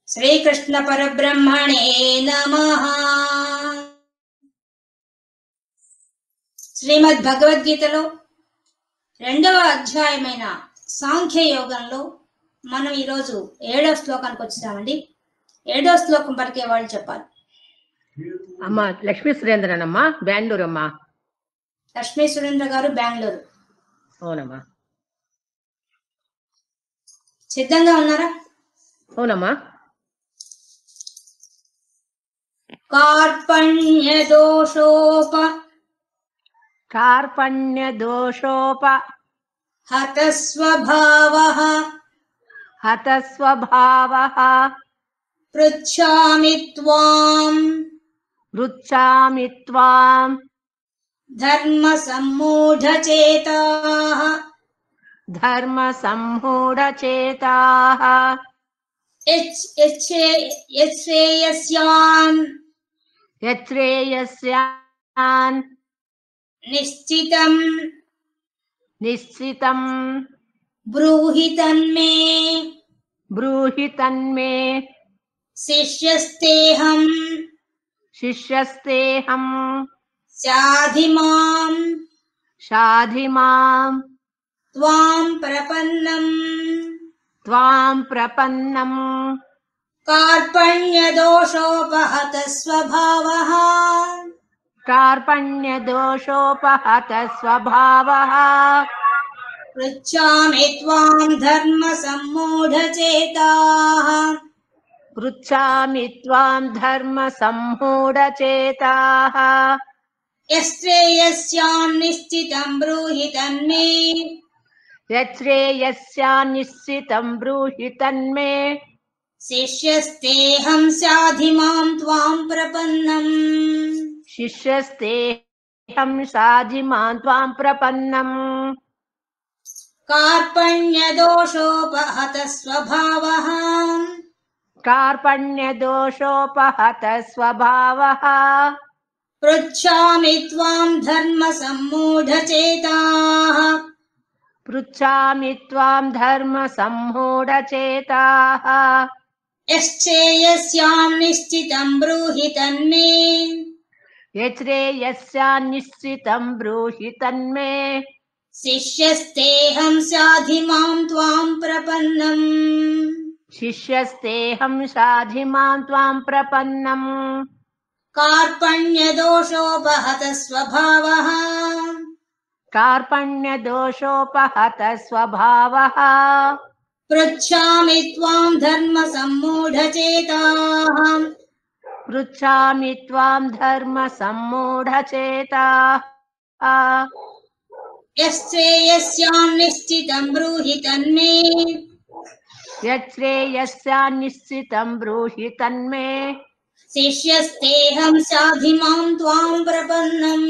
శ్రీకృష్ణ పరబ్రహ్మణే నమః. శ్రీమద్ భగవద్గీతలో 2వ అధ్యాయమైన సాంఖ్య యోగంలో మనం ఈరోజు 7వ శ్లోకానికి వచ్చామండి. 7వ శ్లోకం పలికే వాళ్ళు చెప్పాలి. అమ్మా లక్ష్మీ సురేంద్రన్ అమ్మా, బెంగళూరు అమ్మా. లక్ష్మీ సురేంద్ర గారు బెంగళూరు. అవునమ్మా. సిద్ధంగా ఉన్నారా? అవునమ్మా. కార్పణ్య దోషోప హతస్వభావః పృచ్ఛామి త్వాం ధర్మ సమ్మూఢచేతాః యచ్ఛ్రేయస్యాన్ నిశ్చితం బ్రూహి తన్మే శిష్యస్తేహం శాధిమాం త్వాం ప్రపన్నం కార్పణ్యదోషోపహత స్వభావః పృచ్ఛామి త్వాం ధర్మ సమ్మూఢచేతాః యశ్రేయస్యాన్ నిశ్చితం బ్రూహి తన్మే శిష్యస్తేహం శాధిమాం త్వాం ప్రపన్నం కార్పణ్యదోషోపహత స్వభావః పృచ్ఛామి త్వాం ధర్మ సమ్మూఢచేతాః యశ్చేయస్యాం నిశ్చితం బ్రూహి తన్మే శిష్యస్తేహం శాధిమాం త్వాం ప్రపన్నం కార్పణ్యదోషోపహత స్వభావః పృచ్ఛామి త్వాం ధర్మ సమ్మూఢచేతాః యశ్రేయస్యాన్ నిశ్చితం బ్రూహి తన్మే శిష్యస్తేహం శాధిమాం త్వాం ప్రపన్నం.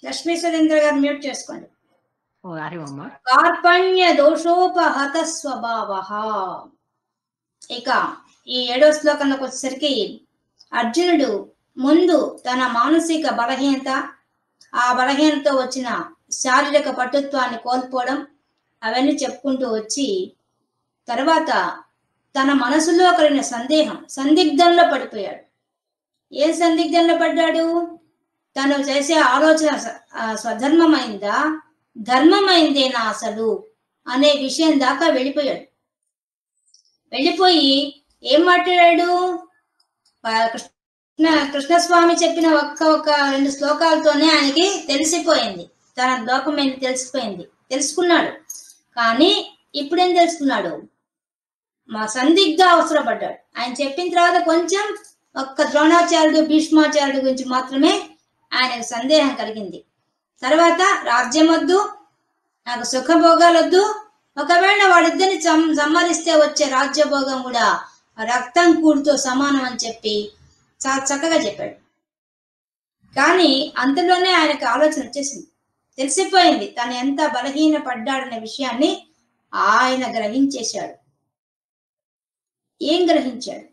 లక్ష్మీ సురేంద్ర గారు మ్యూట్ చేసుకోండి. కార్పణ్య దోషోపహత స్వభావః. ఇక ఈ 7వ శ్లోకంలోకి వచ్చేసరికి అర్జునుడు ముందు తన మానసిక బలహీనత, ఆ బలహీనతో వచ్చిన శారీరక పటుత్వాన్ని కోల్పోవడం అవన్నీ చెప్పుకుంటూ వచ్చి తర్వాత తన మనసులో కలిగిన సందిగ్ధంలో పడిపోయాడు. ఏం సందిగ్ధంలో పడ్డాడు? తను చేసే ఆలోచన స్వధర్మమైందా, ధర్మమైందేనా అసలు అనే విషయం దాకా వెళ్ళిపోయి ఏం మాట్లాడాడు? కృష్ణస్వామి చెప్పిన ఒక్క 2 శ్లోకాలతోనే ఆయనకి తెలిసిపోయింది, తన లోకమైంది తెలుసుకున్నాడు. కానీ ఇప్పుడేం తెలుసుకున్నాడు? మా సందిగ్ధ అవసరపడ్డాడు. ఆయన చెప్పిన తర్వాత కొంచెం ఒక్క ద్రోణాచార్యుడు, భీష్మాచార్యుడు గురించి మాత్రమే ఆయనకు సందేహం కలిగింది. తర్వాత రాజ్యం వద్దు, నాకు సుఖభోగాలొద్దు, ఒకవేళ వాడిద్దరిని సంహరిస్తే వచ్చే రాజ్యభోగం కూడా రక్తం కూడుతో సమానం అని చెప్పి చాలా చక్కగా చెప్పాడు. కానీ అంతలోనే ఆయనకు ఆలోచన వచ్చేసింది, తెలిసిపోయింది తను ఎంత బలహీన పడ్డాడనే విషయాన్ని ఆయన గ్రహించేశాడు. ఏం గ్రహించాడు?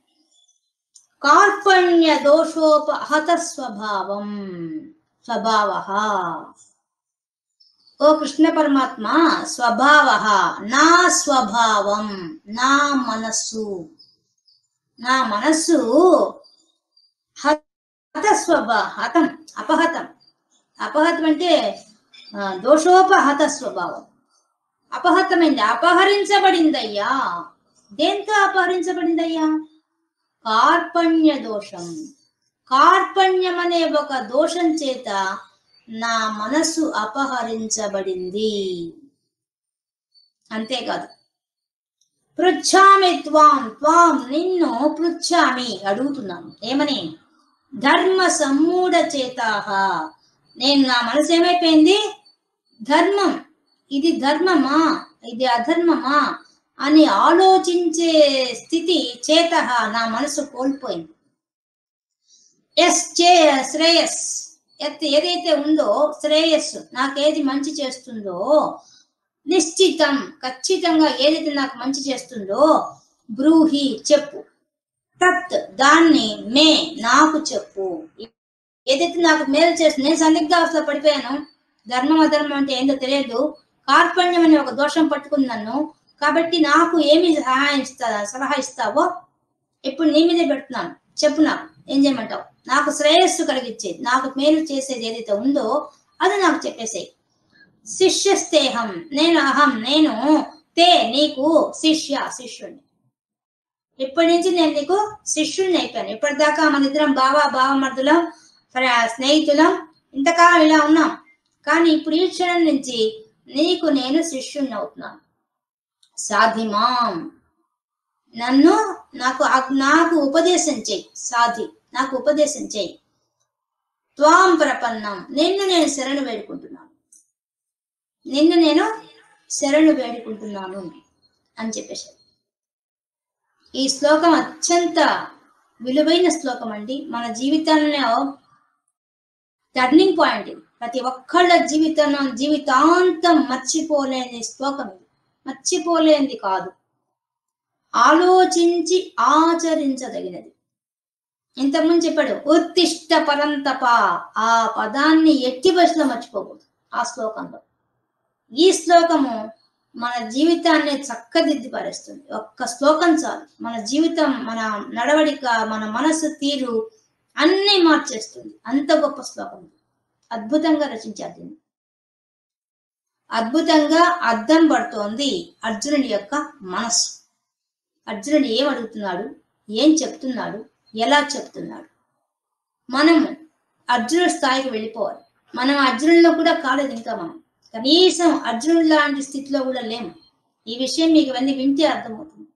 కార్పణ్య దోషోపహత స్వభావః. ఓ కృష్ణ పరమాత్మ, స్వభావ, నా స్వభావం, నా మనస్సు హతం, అపహతం. అపహతం అంటే దోషోపహత స్వభావం. అపహతమైంది, అపహరించబడిందయ్యా. దేంతో అపహరించబడిందయ్యా? కార్పణ్య దోషం. కార్పణ్యం అనే ఒక దోషం చేత నా మనస్సు అపహరించబడింది. అంతేకాదు, పృచ్ఛామి త్వాం నిన్ను పృచ్ఛామి అడుగుతున్నాను. ఏమని? ధర్మ సమ్మూఢ చేతాహ. నేను, నా మనసు ఏమైపోయింది? ధర్మం, ఇది ధర్మమా, ఇది అధర్మమా అని ఆలోచించే స్థితి చేత నా మనసు కోల్పోయింది. శ్రేయస్ ఏదైతే ఉందో, శ్రేయస్సు, నాకేది మంచి చేస్తుందో, నిశ్చితం, ఖచ్చితంగా ఏదైతే నాకు మంచి చేస్తుందో, బ్రూహి, చెప్పు, తత్, దాన్ని, మే, నాకు చెప్పు. ఏదైతే నాకు మేలు చేస్తుంది, నేను సందిగ్ధావస్థలో పడిపోయాను, ధర్మం అధర్మం అంటే ఏందో తెలియదు, కార్పణ్యం అనే ఒక దోషం పట్టుకుంది నన్ను, కాబట్టి నాకు ఏమి సలహా ఇస్తావో ఇప్పుడు నీ మీదే పెడుతున్నాను, చెప్పు, నాకు ఏం చేయమంటావు? నాకు శ్రేయస్సు కలిగించేది, నాకు మేలు చేసేది ఏదైతే ఉందో అది నాకు చెప్పేసేయి. శిష్యస్తేహం, నేను, అహం, నేను, తే, నీకు, శిష్యుణ్ణి. ఇప్పటి నుంచి నేను నీకు శిష్యుణ్ణి అయిపోయాను. ఇప్పటిదాకా మన ఇద్దరం బావమర్దులం, స్నేహితులం, ఇంతకాలం ఇలా ఉన్నాం. కానీ ఇప్పుడు ఈ క్షణం నుంచి నీకు నేను శిష్యుణ్ణి అవుతున్నాను. సాధిమాం, నాకు ఉపదేశం చెయ్యి. సాధి, నాకు ఉపదేశం చెయ్యి. త్వాం ప్రపన్నం, నిన్ను నేను శరణు వేడుకుంటున్నాను అని చెప్పేశారు. ఈ శ్లోకం అత్యంత విలువైన శ్లోకం అండి. మన జీవితంలో టర్నింగ్ పాయింట్ ఇది. ప్రతి ఒక్కళ్ళ జీవితాంతం మర్చిపోలేని శ్లోకం ఇది. మర్చిపోలేనిది కాదు, ఆలోచించి ఆచరించదగినది. ఇంతకుముందు చెప్పాడు, ఉత్తిష్ట పరంతప. ఆ పదాన్ని ఎట్టి బస్సులో మర్చిపోకూడదు ఆ శ్లోకంలో. ఈ శ్లోకము మన జీవితాన్ని చక్కదిద్ది పారేస్తుంది. ఒక్క శ్లోకం చాలు, మన జీవితం, మన నడవడిక, మన మనసు తీరు అన్నీ మార్చేస్తుంది. అంత గొప్ప శ్లోకం, అద్భుతంగా రచించారు దీన్ని. అద్భుతంగా అద్దం పడుతోంది అర్జునుడి యొక్క మనస్సు. అర్జునుడు ఏం అడుగుతున్నాడు, ఏం చెప్తున్నాడు, ఎలా చెప్తున్నాడు? మనము అర్జునుడి స్థాయికి వెళ్ళిపోవాలి. మనం అర్జునుడిలో కూడా కాలేదు ఇంకా. మనం కనీసం అర్జునుడి లాంటి స్థితిలో కూడా లేము. ఈ విషయం మీకు ఇవన్నీ వింటే అర్థమవుతుంది.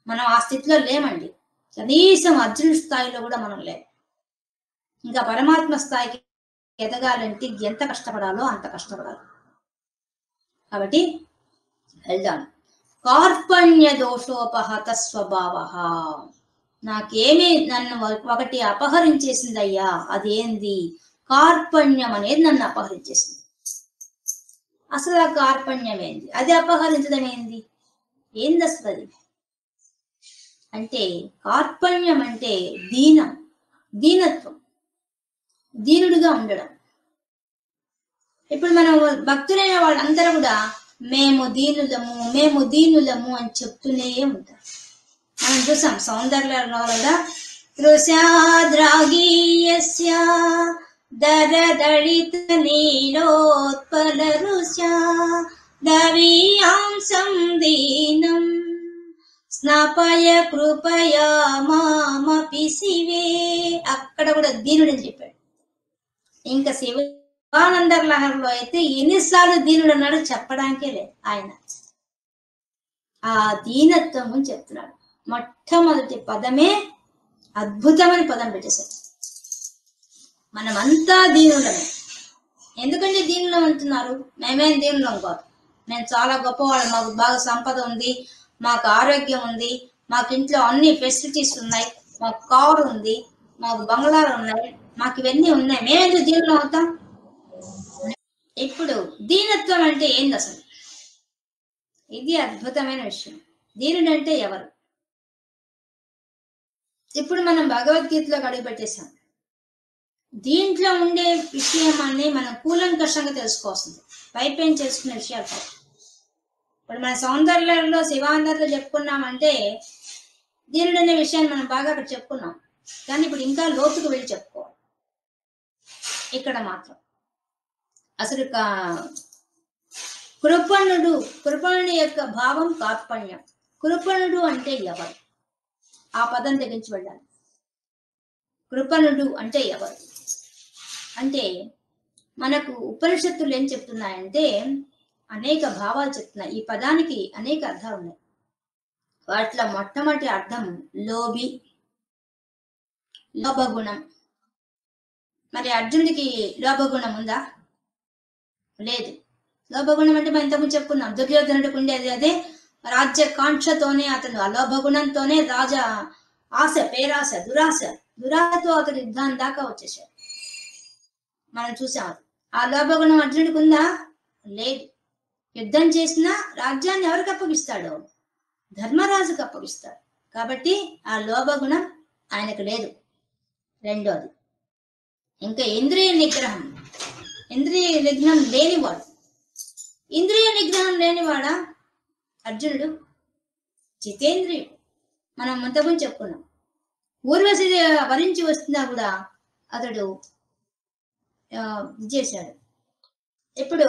మనం ఆ స్థితిలో లేమండి. కనీసం అర్జునుడి స్థాయిలో కూడా మనం లేము. ఇంకా పరమాత్మ స్థాయికి ఎదగాలంటే ఎంత కష్టపడాలో అంత కష్టపడాలి. కాబట్టి వెళ్దాం. కార్పణ్య దోషోపహత స్వభావ. నాకేమీ నన్ను ఒకటి అపహరించేసిందయ్యా. అదేంది? కార్పణ్యం అనేది నన్ను అపహరించేసింది. అసలు ఆ కార్పణ్యం ఏంది? అది అపహరించడం ఏంది? ఏంది అసలు అది? అంటే కార్పణ్యం అంటే దీనత్వం, దీనుడిగా ఉండడం. ఇప్పుడు మనం భక్తులైన వాళ్ళందరూ కూడా మేము దీనులము అని చెప్తూనే ఉంటారు. మనం చూసాం సౌందర్యంలో కూడా, తృషాద్రాగీయస్య దరదళిత నీలోత్పల రుష్యా దవీయాంసం దీనం స్నపయ కృపయా మామపి శివే. అక్కడ కూడా దీనుడు అని చెప్పాడు. ఇంకా శివానంద లహరిలో అయితే ఎన్నిసార్లు దీనుడు అన్నాడు చెప్పడానికే లేదు ఆయన. ఆ దీనత్వం చెప్తున్నాడు. మొట్టమొదటి పదమే అద్భుతమని పదం పెట్టేశారు. మనమంతా దీనులమే. ఎందుకంటే దీనులం అంటున్నారు? మేమేం దీనులం కాదు. మేము చాలా గొప్పవాళ్ళం, మాకు బాగా సంపద ఉంది, మాకు ఆరోగ్యం ఉంది, మాకు ఇంట్లో అన్ని ఫెసిలిటీస్ ఉన్నాయి, మాకు కారు ఉంది, మాకు బంగ్లాలు ఉన్నాయి, మాకు ఇవన్నీ ఉన్నాయి. మేమెందుకు దీనులం అవుతాం? ఇప్పుడు దీనత్వం అంటే ఏంది అసలు? ఇది అద్భుతమైన విషయం. దీనుడు అంటే ఎవరు? ఇప్పుడు మనం భగవద్గీతలో అడుగు పెట్టేశాం. దీంట్లో ఉండే విషయాన్ని మనం కూలంకషంగా తెలుసుకోవాల్సింది. పైపైన చేసుకునే విషయాలు కాదు. ఇప్పుడు మన సౌందర్యంలో శివాందర్లో చెప్పుకున్నామంటే దీనుడు అనే విషయాన్ని మనం బాగా అక్కడ చెప్పుకున్నాం. కానీ ఇప్పుడు ఇంకా లోతుకు వెళ్ళి చెప్పుకోవాలి. ఇక్కడ మాత్రం అసలు కృపణుడి యొక్క భావం కార్పణ్యం. కృపణుడు అంటే ఎవరు? ఆ పదం తెగించి వెళ్ళాలి. కృపణుడు అంటే ఎవరు అంటే మనకు ఉపనిషత్తులు ఏం చెప్తున్నాయంటే అనేక భావాలు చెప్తున్నాయి. ఈ పదానికి అనేక అర్థాలు ఉన్నాయి. వాటిలో మొట్టమొదటి అర్థం లోభి, లోభగుణం. మరి అర్జునుడికి లోభగుణం ఉందా? లేదు. లోభగుణం అంటే మనం ఇంతకుముందు చెప్పుకున్నాం. దుర్యోధనుడికి ఉండేది అదే రాజ్య కాంక్షతోనే, అతను ఆ లోభగుణంతోనే రాజా ఆశ, పేరాశ, దురాశతో అతడు యుద్ధాన్ని దాకా వచ్చేసాడు. మనం చూసాం. ఆ లోభగుణం అర్జునుడికి ఉందా? లేదు. యుద్ధం చేసినా రాజ్యాన్ని ఎవరికి అప్పగిస్తాడు? ధర్మరాజుకు అప్పగిస్తాడు. కాబట్టి ఆ లోభగుణం ఆయనకు లేదు. రెండోది ఇంకా ఇంద్రియ నిగ్రహం. ఇంద్రియ నిగ్రహం లేనివాడు. ఇంద్రియ నిగ్రహం లేనివాడా అర్జునుడు? జితేంద్రియుడు. మనం ముంతకుముందు చెప్పుకున్నాం. ఊర్వశి వరించి వస్తున్నా కూడా అతడు చేశాడు. ఇప్పుడు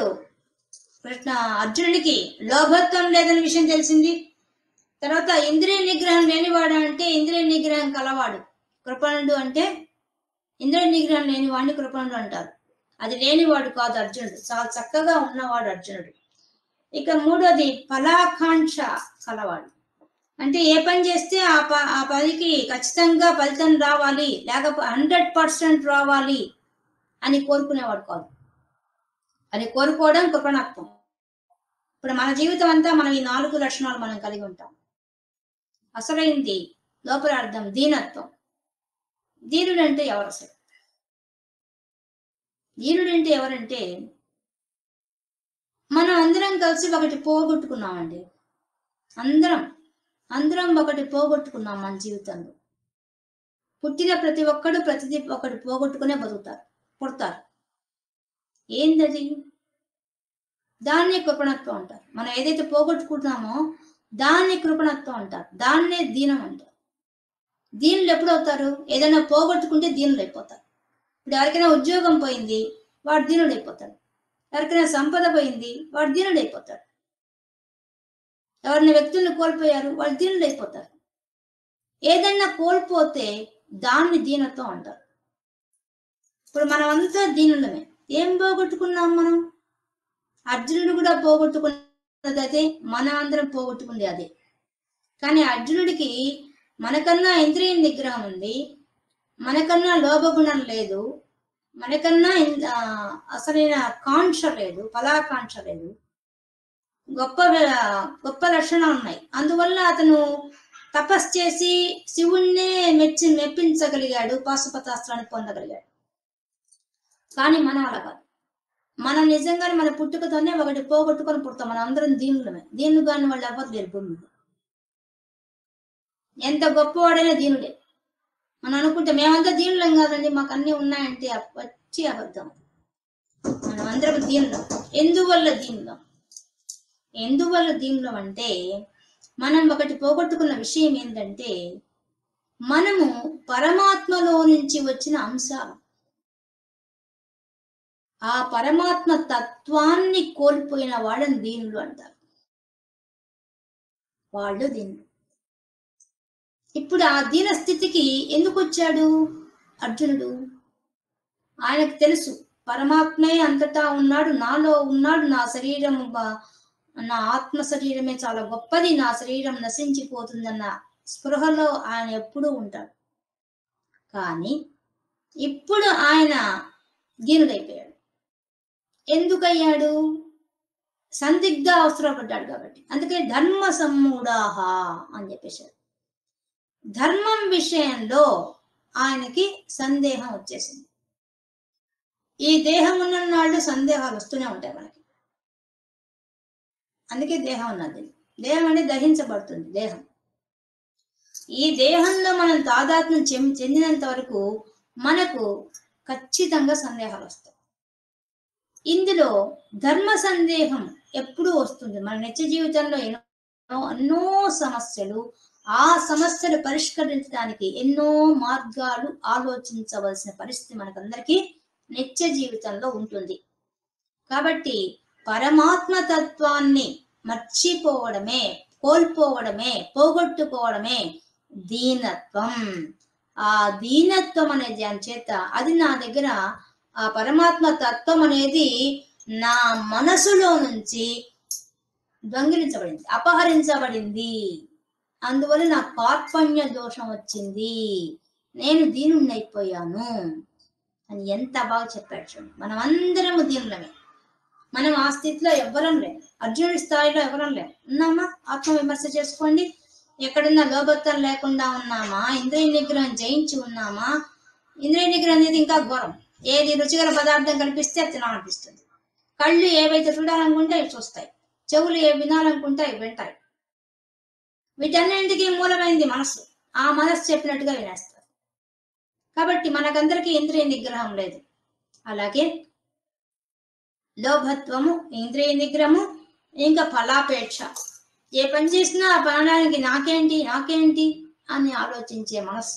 అర్జునుడికి లోభత్వం లేదనే విషయం తెలిసింది. తర్వాత ఇంద్రియ నిగ్రహం లేనివాడు అంటే ఇంద్రియ నిగ్రహం కలవాడు కృపణుడు. అంటే ఇంద్రియ నిగ్రహం లేనివాడిని కృపణుడు అంటారు. అది లేనివాడు కాదు అర్జునుడు. చాలా చక్కగా ఉన్నవాడు అర్జునుడు. ఇక మూడోది ఫలాకాంక్ష కలవాడు. అంటే ఏ పని చేస్తే ఆ పనికి ఖచ్చితంగా ఫలితం రావాలి, లేకపోతే 100% రావాలి అని కోరుకునేవాడు కాదు. అది కోరుకోవడం కృపణత్వం. ఇప్పుడు మన జీవితం అంతా మనం ఈ 4 లక్షణాలు మనం కలిగి ఉంటాం. అసలైంది లోపల అర్థం దీనత్వం. దీనుడు అంటే ఎవరు? అసలు దీనుడు అంటే ఎవరంటే మనం అందరం కలిసి ఒకటి పోగొట్టుకున్నామండి. అందరం ఒకటి పోగొట్టుకున్నాం మన జీవితంలో. పుట్టిన ప్రతి ఒక్కడు ప్రతిదీ ఒకటి పోగొట్టుకునే పుడతారు. ఏందది? దాన్నే కృపణత్వం అంటారు. మనం ఏదైతే పోగొట్టుకుంటున్నామో దాన్ని కృపణత్వం అంటారు. దాన్నే దీనం అంటారు. దీనులు ఎప్పుడు అవుతారు? ఏదైనా పోగొట్టుకుంటే దీనులు అయిపోతారు. ఇప్పుడు ఎవరికైనా ఉద్యోగం పోయింది, వాడు దీనుడు అయిపోతాడు. ఎవరికైనా సంపద పోయింది, వాడు దీనుడు అయిపోతాడు. ఎవరిని వ్యక్తులను కోల్పోయారు, వాళ్ళు దీనుడు అయిపోతారు. ఏదన్నా కోల్పోతే దాన్ని దీనత్వం అంటారు. ఇప్పుడు మనం అంతా దీనులమే. ఏం పోగొట్టుకున్నాం మనం? అర్జునుడు కూడా పోగొట్టుకున్నది అదే, మనం అందరం పోగొట్టుకుంది అదే. కానీ అర్జునుడికి మనకన్నా ఇంద్రియ నిగ్రహం ఉంది, మనకన్నా లోభగుణం లేదు, మనకన్నా అసలైన కాంక్ష లేదు, ఫలాకాంక్ష లేదు. గొప్ప లక్షణాలు ఉన్నాయి. అందువల్ల అతను తపస్సు చేసి శివుణ్ణే మెప్పించగలిగాడు, పాశుపతాస్త్రాన్ని పొందగలిగాడు. కానీ మనం అలా కాదు. మనం నిజంగానే మన పుట్టుకతోనే ఒకటి పోగొట్టుకొని పుడతాం. మనం అందరం దీనులమే. దీనులు కాని వాళ్ళు ఎవరు లేరు భూమిలో. ఎంత గొప్పవాడైనా దీనుడే. మనం అనుకుంటే మేమంతా దీనులం కాదండి, మాకు అన్ని ఉన్నాయంటే వచ్చి అబద్ధం. మనం అందరం దీనులం. ఎందువల్ల దీనులం అంటే మనం ఒకటి పోగొట్టుకున్న విషయం ఏంటంటే మనము పరమాత్మలో నుంచి వచ్చిన అంశాలు. ఆ పరమాత్మ తత్వాన్ని కోల్పోయిన వాళ్ళని దీనులు అంటారు. వాళ్ళు దీనులు. ఇప్పుడు ఆ దీన స్థితికి ఎందుకు వచ్చాడు అర్జునుడు? ఆయనకు తెలుసు పరమాత్మే అంతటా ఉన్నాడు, నాలో ఉన్నాడు. నా ఆత్మ శరీరమే చాలా గొప్పది, నా శరీరం నశించిపోతుందన్న స్పృహలో ఆయన ఎప్పుడూ ఉంటాడు. కానీ ఇప్పుడు ఆయన దీనుడైపోయాడు. ఎందుకయ్యాడు? సందిగ్ధ అవసరపడ్డాడు కాబట్టి. అందుకే ధర్మ సమ్మూఢాహ అని చెప్పేశాడు. ధర్మం విషయంలో ఆయనకి సందేహం వచ్చేసింది. ఈ దేహం ఉన్న నాళ్ళు సందేహాలు వస్తూనే ఉంటాయి మనకి. అందుకే దేహం ఉన్నది. దేహం అంటే దహించబడుతుంది. దేహం, ఈ దేహంలో మనం తాదాత్మ్యం చెందినంత వరకు మనకు ఖచ్చితంగా సందేహాలు వస్తాయి. ఇందులో ధర్మ సందేహం ఎప్పుడూ వస్తుంది. మన నిత్య జీవితంలో ఎన్నో సమస్యలు, ఆ సమస్యలు పరిష్కరించడానికి ఎన్నో మార్గాలు ఆలోచించవలసిన పరిస్థితి మనకందరికీ నిత్య జీవితంలో ఉంటుంది. కాబట్టి పరమాత్మ తత్వాన్ని మర్చిపోవడమే, కోల్పోవడమే, పోగొట్టుకోవడమే దీనత్వం. ఆ దీనత్వం అనే దాని చేత అది నా దగ్గర, ఆ పరమాత్మ తత్వం అనేది నా మనసులో నుంచి దొంగిలించబడింది, అపహరించబడింది. అందువల్ల నా కార్పణ్య దోషం వచ్చింది, నేను దీనుణ్ణైపోయాను అని ఎంత బాగా చెప్పాడు చూడండి. మనం అందరము దీనులమే. మనం ఆ స్థితిలో ఎవ్వరం లేము, అర్జునుడి స్థాయిలో ఎవరం లేము. ఉన్నామా? ఆత్మ విమర్శ చేసుకోండి. ఎక్కడున్నా లోభత్వం లేకుండా ఉన్నామా? ఇంద్రియ నిగ్రహం జయించి ఉన్నామా? ఇంద్రియ నిగ్రహం అనేది ఇంకా ఘోరం. ఏది రుచికర పదార్థం కనిపిస్తే అది తినాలనిపిస్తుంది. కళ్ళు ఏవైతే చూడాలనుకుంటే అవి చూస్తాయి, చెవులు ఏ వినాలనుకుంటే అవి వింటాయి. వీటన్నింటికి మూలమైంది మనసు. ఆ మనసు చెప్పినట్టుగా వినేస్తారు. కాబట్టి మనకందరికీ ఇంద్రియ నిగ్రహం లేదు. అలాగే లోభత్వము, ఇంద్రియ నిగ్రహము, ఇంకా ఫలాపేక్ష. ఏ పని చేసినా ఆ పనడానికి నాకేంటి అని ఆలోచించే మనసు,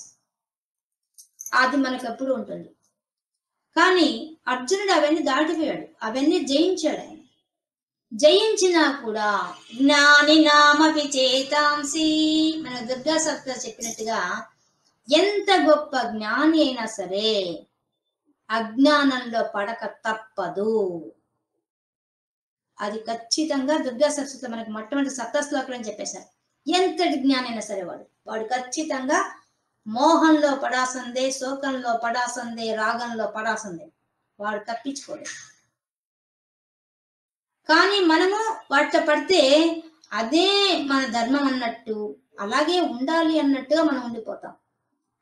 అది మనకు ఎప్పుడు ఉంటుంది. కానీ అర్జునుడు అవన్నీ దాటిపోయాడు, అవన్నీ జయించాడు. ఆయన జయించినా కూడా జ్ఞాని నామపి చేతాంసి, మన దుర్గా సప్త చెప్పినట్టుగా ఎంత గొప్ప జ్ఞాని అయినా సరే అజ్ఞానంలో పడక తప్పదు. అది ఖచ్చితంగా దుర్గా సప్తశతి మనకి మొట్టమొదటి సప్త శ్లోకాలు అని చెప్పేశారు. ఎంతటి జ్ఞాని అయినా సరే వాడు ఖచ్చితంగా మోహంలో పడాసందే, శోకంలో పడాసందే, రాగంలో పడాసందే, వాడు తప్పించుకోలేదు. కానీ మనము వాటితో పడితే అదే మన ధర్మం అన్నట్టు, అలాగే ఉండాలి అన్నట్టుగా మనం ఉండిపోతాం.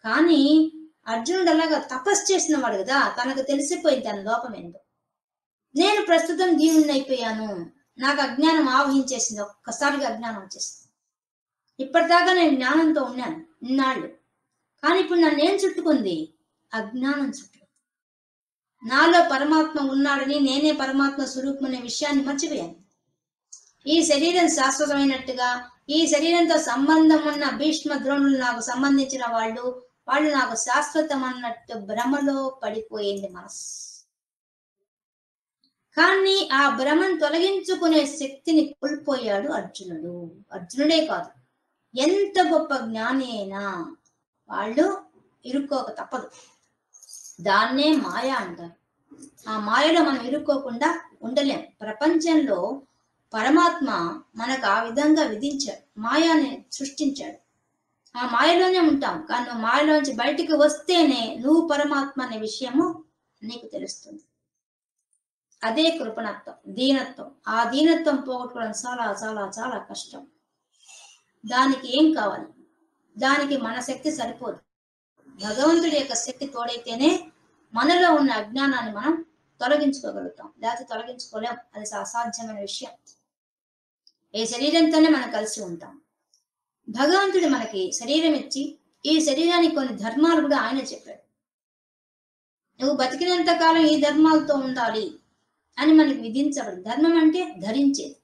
కానీ అర్జునుడు అలాగా తపస్సు చేసిన వాడు కదా, తనకు తెలిసిపోయింది తన లోపం ఏందో. నేను ప్రస్తుతం దీనుణ్ణైపోయాను, నాకు అజ్ఞానం ఆవహించేసింది, ఒక్కసారిగా అజ్ఞానం వచ్చేసింది. ఇప్పటిదాకా నేను జ్ఞానంతో ఉన్నాను ఇన్నాళ్ళు, కానీ ఇప్పుడు నన్ను ఏం చుట్టుకుంది? అజ్ఞానం చుట్టుకుంది. నాలో పరమాత్మ ఉన్నాడని, నేనే పరమాత్మ స్వరూపం అనే విషయాన్ని మర్చిపోయాను. ఈ శరీరం శాశ్వతమైనట్టుగా, ఈ శరీరంతో సంబంధం ఉన్న భీష్మ ద్రోణులు నాకు సంబంధించిన వాళ్ళు నాకు శాశ్వతం అన్నట్టు భ్రమలో పడిపోయింది మనసు. కానీ ఆ భ్రమను తొలగించుకునే శక్తిని కోల్పోయాడు అర్జునుడు. అర్జునుడే కాదు, ఎంత గొప్ప జ్ఞాని అయినా వాళ్ళు ఇరుక్కోక తప్పదు. దాన్నే మాయ అంటారు. ఆ మాయలో మనం ఇరుక్కోకుండా ఉండలేం. ప్రపంచంలో పరమాత్మ మనకు ఆ విధంగా విధించాడు, మాయాని సృష్టించాడు. ఆ మాయలోనే ఉంటాం. కానీ నువ్వు మాయలోంచి బయటికి వస్తేనే నువ్వు పరమాత్మ అనే విషయము నీకు తెలుస్తుంది. అదే కృపణత్వం, దీనత్వం. ఆ దీనత్వం పోగొట్టుకోవడం చాలా చాలా చాలా కష్టం. దానికి ఏం కావాలి? దానికి మన శక్తి సరిపోదు. భగవంతుడి యొక్క శక్తి తోడైతేనే మనలో ఉన్న అజ్ఞానాన్ని మనం తొలగించుకోగలుగుతాం, లేకపోతే తొలగించుకోలేం. అది అసాధ్యమైన విషయం. ఏ శరీరంతోనే మనం కలిసి ఉంటాం. భగవంతుడు మనకి శరీరం ఇచ్చి, ఈ శరీరానికి కొన్ని ధర్మాలు కూడా ఆయన చెప్పాడు. నువ్వు బతికినంత కాలం ఈ ధర్మాలతో ఉండాలి అని మనకి విధించబడి. ధర్మం అంటే ధరించేది,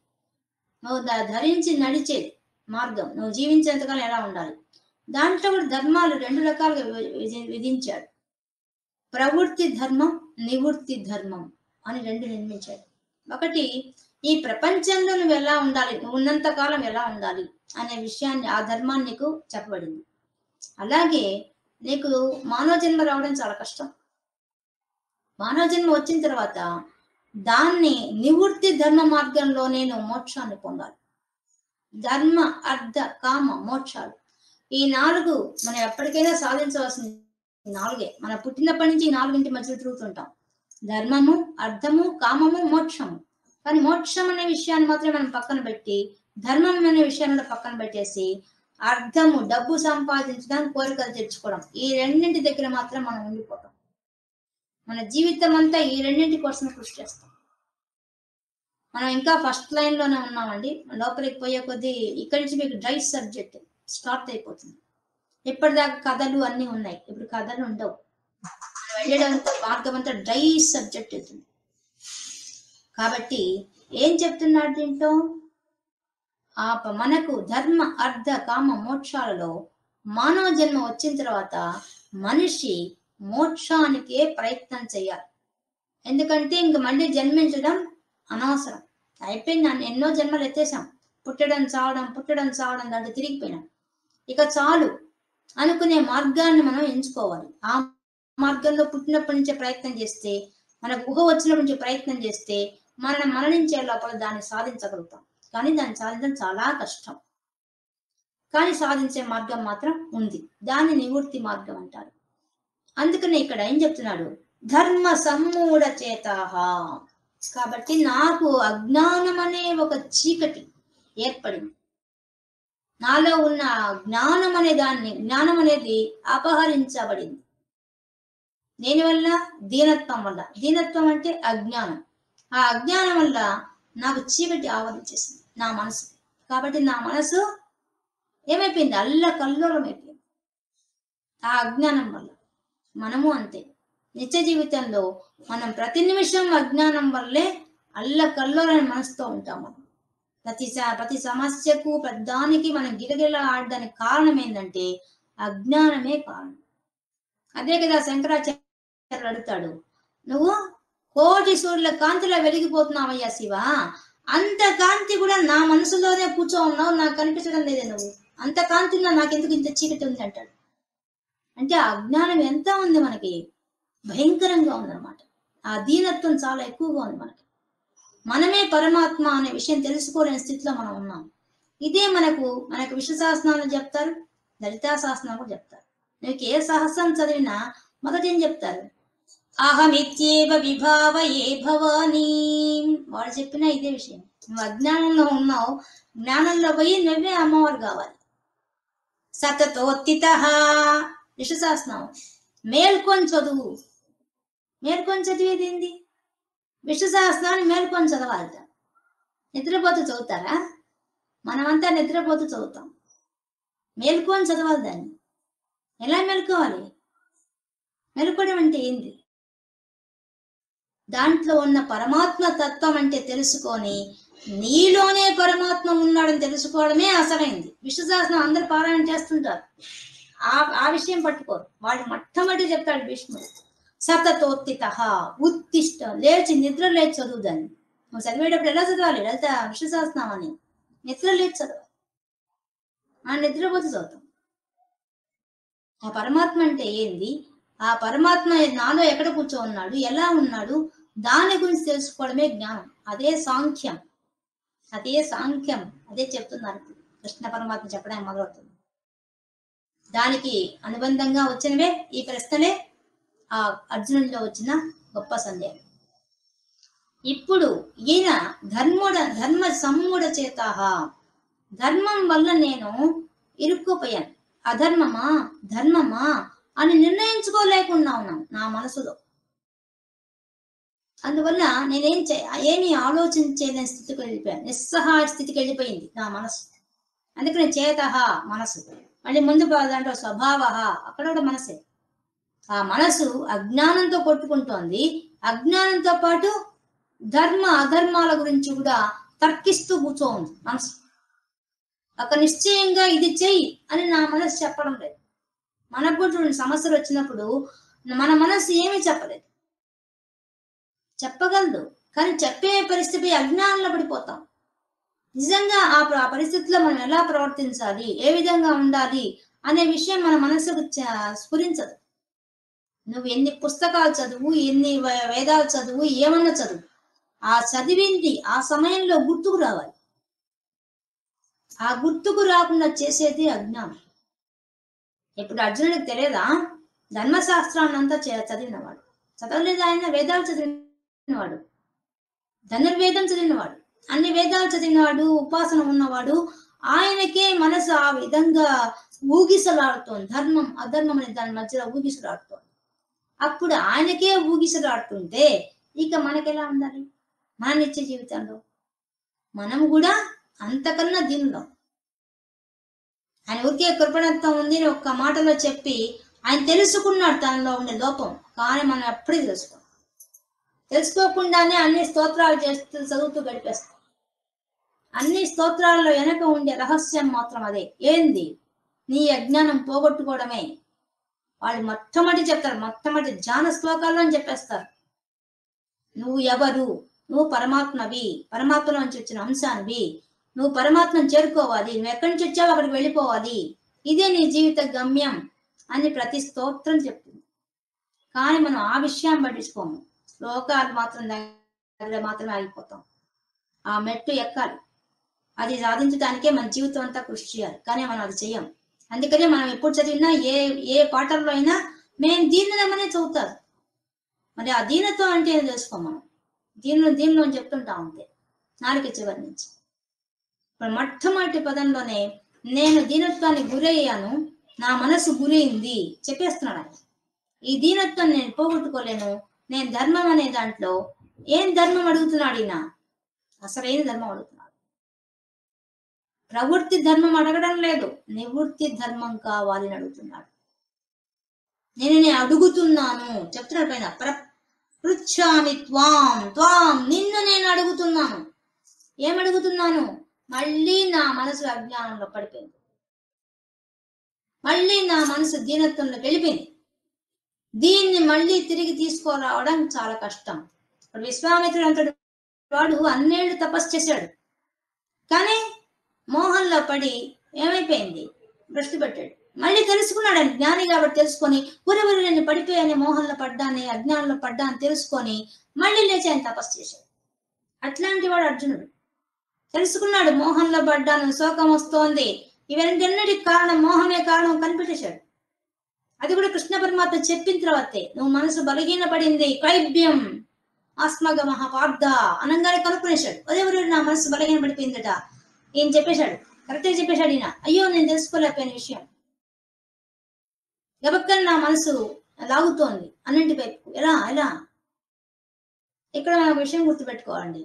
నువ్వు ధరించి నడిచేది మార్గం. నువ్వు జీవించేంతకాలం ఎలా ఉండాలి, దాంట్లో కూడా ధర్మాలు రెండు రకాలుగా విధించాడు. ప్రవృత్తి ధర్మం, నివృత్తి ధర్మం అని రెండు నిర్మించాడు. ఒకటి, ఈ ప్రపంచంలో నువ్వు ఎలా ఉండాలి, నువ్వు ఉన్నంత కాలం ఎలా ఉండాలి అనే విషయాన్ని, ఆ ధర్మాన్ని నీకు చెప్పబడింది. అలాగే నీకు మానవ జన్మ రావడం చాలా కష్టం. మానవ జన్మ వచ్చిన తర్వాత దాన్ని నివృత్తి ధర్మ మార్గంలో నేను మోక్షాన్ని పొందాలి. ధర్మ, అర్థ, కామ, మోక్షాలు, ఈ నాలుగు మనం ఎప్పటికైనా సాధించవలసింది. నాలుగే. మన పుట్టినప్పటి నుంచి ఈ నాలుగింటి మధ్యలో తిరుగుతుంటాం. ధర్మము, అర్థము, కామము, మోక్షము. కానీ మోక్షం అనే విషయాన్ని మాత్రం మనం పక్కన పెట్టి, ధర్మం అనే విషయాన్ని పక్కన పెట్టేసి, అర్థము, డబ్బు సంపాదించడానికి, కోరికలు తెచ్చుకోవడం, ఈ రెండింటి దగ్గర మాత్రం మనం ఉండిపోతాం. మన జీవితం అంతా ఈ రెండింటి కోసం కృషి చేస్తాం. మనం ఇంకా ఫస్ట్ లైన్ లోనే ఉన్నామండి. లోపలికి పోయే కొద్దీ ఇక్కడి నుంచి మీకు డ్రై సబ్జెక్ట్ స్టార్ట్ అయిపోతుంది. ఇప్పటిదాకా కథలు అన్ని ఉన్నాయి, ఇప్పుడు కథలు ఉండవు. వెళ్ళడంతో మార్గం అంతా డ్రై సబ్జెక్ట్ అవుతుంది. కాబట్టి ఏం చెప్తున్నాడు దీంట్లో? మనకు ధర్మ అర్థ కామ మోక్షాలలో మానవ జన్మ వచ్చిన తర్వాత మనిషి మోక్షానికే ప్రయత్నం చేయాలి. ఎందుకంటే ఇంక మళ్ళీ జన్మించడం అనవసరం, అయిపోయింది. నన్ను ఎన్నో జన్మలు ఎత్తేసాం, పుట్టడం చావడం దాంట్లో తిరిగిపోయినాం, ఇక చాలు అనుకునే మార్గాన్ని మనం ఎంచుకోవాలి. ఆ మార్గంలో పుట్టినప్పటి నుంచే ప్రయత్నం చేస్తే, మనకు ఊహ వచ్చినప్పటి నుంచి ప్రయత్నం చేస్తే మనం మరణించే లోపల దాన్ని సాధించగలుగుతాం. కానీ దాన్ని సాధించడం చాలా కష్టం. కానీ సాధించే మార్గం మాత్రం ఉంది, దాన్ని నివృత్తి మార్గం అంటారు. అందుకనే ఇక్కడ ఏం చెప్తున్నాడు? ధర్మ సమ్మూఢ చేతాహ. కాబట్టి నాకు అజ్ఞానం అనే ఒక చీకటి ఏర్పడింది. నాలో ఉన్న జ్ఞానం అనేది అపహరించబడింది. దేనివల్ల? దీనత్వం వల్ల. దీనత్వం అంటే అజ్ఞానం. ఆ అజ్ఞానం వల్ల నాకు చీకటి ఆవరించేసింది నా మనసు. కాబట్టి నా మనసు ఏమైపోయింది? అల్లకల్లోలం అయిపోయింది ఆ అజ్ఞానం వల్ల. మనము అంతే, నిత్య జీవితంలో మనం ప్రతి నిమిషం అజ్ఞానం వల్లే అల్లకల్లోలని మనసుతో ఉంటాం. మనం ప్రతి సమస్యకు పెద్దానికి మనం గిలగిల ఆడడానికి కారణం ఏంటంటే అజ్ఞానమే కారణం. అదే కదా శంకరాచార్యులు అడుగుతాడు, నువ్వు కోటి సూర్యుల కాంతిలో వెలిగిపోతున్నావయ్యా శివ, అంత కాంతి కూడా నా మనసులోనే కూర్చో ఉన్నావు, నాకు కనిపించడం లేదే, నువ్వు అంత కాంతి ఉన్నా నాకెందుకు ఇంత చీకటి ఉంది అంటాడు. అంటే ఆ అజ్ఞానం ఎంత ఉంది మనకి, భయంకరంగా ఉందన్నమాట. ఆ దీనత్వం చాలా ఎక్కువగా ఉంది మనకి. మనమే పరమాత్మ అనే విషయం తెలుసుకోలేని స్థితిలో మనం ఉన్నాం. ఇదే మనకు విష్ణు సహస్రనామాలు చెప్తారు, లలితా సహస్రనామాలు కూడా చెప్తారు. నీకు ఏ సహస్రం చదివినా మొదట ఏం చెప్తారు? అహమిత్యేవ విభావయే భవానీ. వాడు చెప్పినా ఇదే విషయం. నువ్వు అజ్ఞానంలో ఉన్నావు, జ్ఞానంలో పోయి నువ్వే అమ్మవారు కావాలి. సతతోత్తితః విష్ణు సహస్రనామం మేల్కొని చదువు. మేల్కొని చదివేది ఏంది? విష్ణు సహస్రనామాన్ని మేల్కొని చదవాలట. నిద్రపోతూ చదువుతారా? మనమంతా నిద్రపోతూ చదువుతాం. మేల్కొని చదవాలి దాన్ని. ఎలా మేల్కోవాలి? మేల్కోవడం అంటే ఏంది? దాంట్లో ఉన్న పరమాత్మ తత్వం అంటే తెలుసుకొని నీలోనే పరమాత్మ ఉన్నాడని తెలుసుకోవడమే అసలైంది. విష్ణు సహస్రనామం అందరూ పారాయణ చేస్తుంటారు, ఆ విషయం పట్టుకోరు. వాడు మొట్టమొదటి చెప్తాడు విష్ణుడు, సతతోత్తితః ఉత్తిష్ట, లేచి నిద్ర లేచి చదువు దాన్ని. నువ్వు చదివేటప్పుడు ఎలా చదవాలి? లలిత విష్ణు సహస్రనామాన్ని నిద్ర లేచి చదవాలి. ఆ నిద్రపోతూ చదువుతాం. ఆ పరమాత్మ అంటే ఏంది, ఆ పరమాత్మ నాలో ఎక్కడ కూర్చో ఉన్నాడు, ఎలా ఉన్నాడు, దాని గురించి తెలుసుకోవడమే జ్ఞానం. అదే సాంఖ్యం. అదే చెప్తున్నారు కృష్ణ పరమాత్మ చెప్పడానికి మొదలవుతుంది. దానికి అనుబంధంగా వచ్చినవే ఈ ప్రశ్నలే ఆ అర్జునుడిలో వచ్చిన గొప్ప సందేహం. ఇప్పుడు ఈయన ధర్మ సమ్మూఢ చేతాహ, ధర్మం వల్ల నేను ఇరుక్కుపోయాను, అధర్మమా ధర్మమా అని నిర్ణయించుకోలేకుండా ఉన్నాను నా మనసులో. అందువల్ల నేనేం ఏమీ ఆలోచించేదని స్థితికి వెళ్ళిపోయాను, నిస్సహాయ స్థితికి వెళ్ళిపోయింది నా మనసు. అందుకని చేతః మనసు, మళ్ళీ ముందు దాంట్లో స్వభావ, అక్కడ కూడా మనసే. ఆ మనసు అజ్ఞానంతో కొట్టుకుంటోంది. అజ్ఞానంతో పాటు ధర్మ అధర్మాల గురించి కూడా తర్కిస్తూ కూర్చోంది మనసు. ఒక నిశ్చయంగా ఇది చెయ్యి అని నా మనసు చెప్పడం లేదు. మనకు కూడా సమస్యలు వచ్చినప్పుడు మన మనసు ఏమీ చెప్పలేదు, చెప్పగలదు, కానీ చెప్పే పరిస్థితి అజ్ఞానంలో పడిపోతాం. నిజంగా ఆ పరిస్థితిలో మనం ఎలా ప్రవర్తించాలి, ఏ విధంగా ఉండాలి అనే విషయం మన మనసుకు స్ఫురించదు. నువ్వు ఎన్ని పుస్తకాలు చదువు, ఎన్ని వేదాలు చదువు, ఏమన్నా చదువు, ఆ చదివింది ఆ సమయంలో గుర్తుకు రావాలి. ఆ గుర్తుకు రాకుండా చేసేది అజ్ఞానం. ఇప్పుడు అర్జునుడికి తెలియదా? ధర్మశాస్త్రాన్ని అంతా చదివినవాడు, చదవలేదు ఆయన, వేదాలు చదివినవాడు, ధనుర్వేదం చదివినవాడు, అన్ని వేదాలు చదివినవాడు, ఉపాసన ఉన్నవాడు. ఆయనకే మనసు ఆ విధంగా ఊగిసలాడుతోంది. ధర్మం అధర్మం అనే దాని మధ్యలో ఊగిసలాడుతోంది. అప్పుడు ఆయనకే ఊగిసలాడుతుంటే ఇక మనకెలా ఉండాలి? మన నిత్య జీవితంలో మనం కూడా అంతకన్నా దీనిలో ఆయన ఊరికే కృపణత్వం ఉంది ఒక్క మాటలో చెప్పి ఆయన తెలుసుకున్నాడు తనలో ఉండే లోపం. కానీ మనం ఎప్పటికీ తెలుసుకోకుండానే అన్ని స్తోత్రాలు చేస్తూ చదువుతూ గడిపేస్తాం. అన్ని స్తోత్రాల్లో వెనక ఉండే రహస్యం మాత్రం అదే. ఏంది? నీ అజ్ఞానం పోగొట్టుకోవడమే. వాళ్ళు మొట్టమొదటి చెప్తారు, మొట్టమొదటి ధ్యాన శ్లోకాల్లో చెప్పేస్తారు, నువ్వు ఎవరు, నువ్వు పరమాత్మవి, పరమాత్మలో నుంచి వచ్చిన అంశానివి, నువ్వు పరమాత్మను చేరుకోవాలి, నువ్వు ఎక్కడి నుంచి వచ్చావు అక్కడికి వెళ్ళిపోవాలి, ఇదే నీ జీవిత గమ్యం అని ప్రతి స్తోత్రం చెప్తుంది. కానీ మనం ఆ విషయాన్ని పట్టించుకోము. శ్లోకాలు మాత్రం దగ్గర మాత్రమే ఆగిపోతాం. ఆ మెట్టు ఎక్కాలి. అది సాధించడానికే మన జీవితం అంతా కృషి చేయాలి. కానీ మనం అది చెయ్యం. అందుకనే మనం ఎప్పుడు చదివినా ఏ పాఠంలో అయినా మేము దీనినమనే చదువుతారు. మరి ఆ దీనత్వం అంటే ఏం తెలుసుకోం మనం. దీనిలో అని చెప్తుంటాం అంతే, నాలుక చివరి నుంచి. ఇప్పుడు మొట్టమొదటి పదంలోనే నేను దీనత్వానికి గురయ్యాను, నా మనసు గురైంది చెప్పేస్తున్నాడు ఆయన. ఈ దీనత్వం నేను పోగొట్టుకోలేను, నేను ధర్మం అనే దాంట్లో ఏం ధర్మం అడుగుతున్నాడు ఈయన? అసలైన ధర్మం అడుగుతున్నాడు. ప్రవృత్తి ధర్మం అడగడం లేదు, నివృత్తి ధర్మం కావాలని అడుగుతున్నాడు. నేను అడుగుతున్నాను చెప్తున్నాడు పైన, పృచ్ఛామి త్వాం నిన్ను నేను అడుగుతున్నాను. ఏమడుగుతున్నాను? మళ్ళీ నా మనసు అజ్ఞానంలో పడిపోయింది, మళ్ళీ నా మనసు దీనత్వంలో వెళ్ళిపోయింది. దీన్ని మళ్ళీ తిరిగి తీసుకురావడం చాలా కష్టం. ఇప్పుడు విశ్వామిత్రుడు అంతటి వాడు అన్నేళ్లు తపస్సు చేశాడు, కానీ మోహంలో పడి ఏమైపోయింది? భ్రష్టు పెట్టాడు. మళ్ళీ తెలుసుకున్నాడు, జ్ఞాని కాబట్టి తెలుసుకొని, ఊరెవరు నేను పడిపోయాని, మోహంలో పడ్డాని, అజ్ఞానంలో పడ్డాని తెలుసుకొని మళ్ళీ లేచి ఆయన తపస్సు చేశాడు. అట్లాంటి వాడు అర్జునుడు. తెలుసుకున్నాడు, మోహంలో పడ్డాను, శోకం వస్తోంది, ఇవన్నిటికి కారణం మోహమే కారణం కనిపెట్టేశాడు. అది కూడా కృష్ణ పరమాత్మ చెప్పిన తర్వాతే, నువ్వు మనసు బలహీన పడింది, క్లైబ్యం ఆస్మగ మహాపార్థ అనంగానే కనుక్కునేశాడు. అదేవరు నా మనసు బలహీన పడిపోయిందట ఈయన చెప్పేశాడు, కరెక్ట్గా చెప్పేశాడు ఈయన. అయ్యో నేను తెలుసుకోలేకపోయిన విషయం, గబక్కని నా మనసు లాగుతోంది అన్నింటి వైపు. ఎలా ఇక్కడ మనం విషయం గుర్తుపెట్టుకోవాలండి.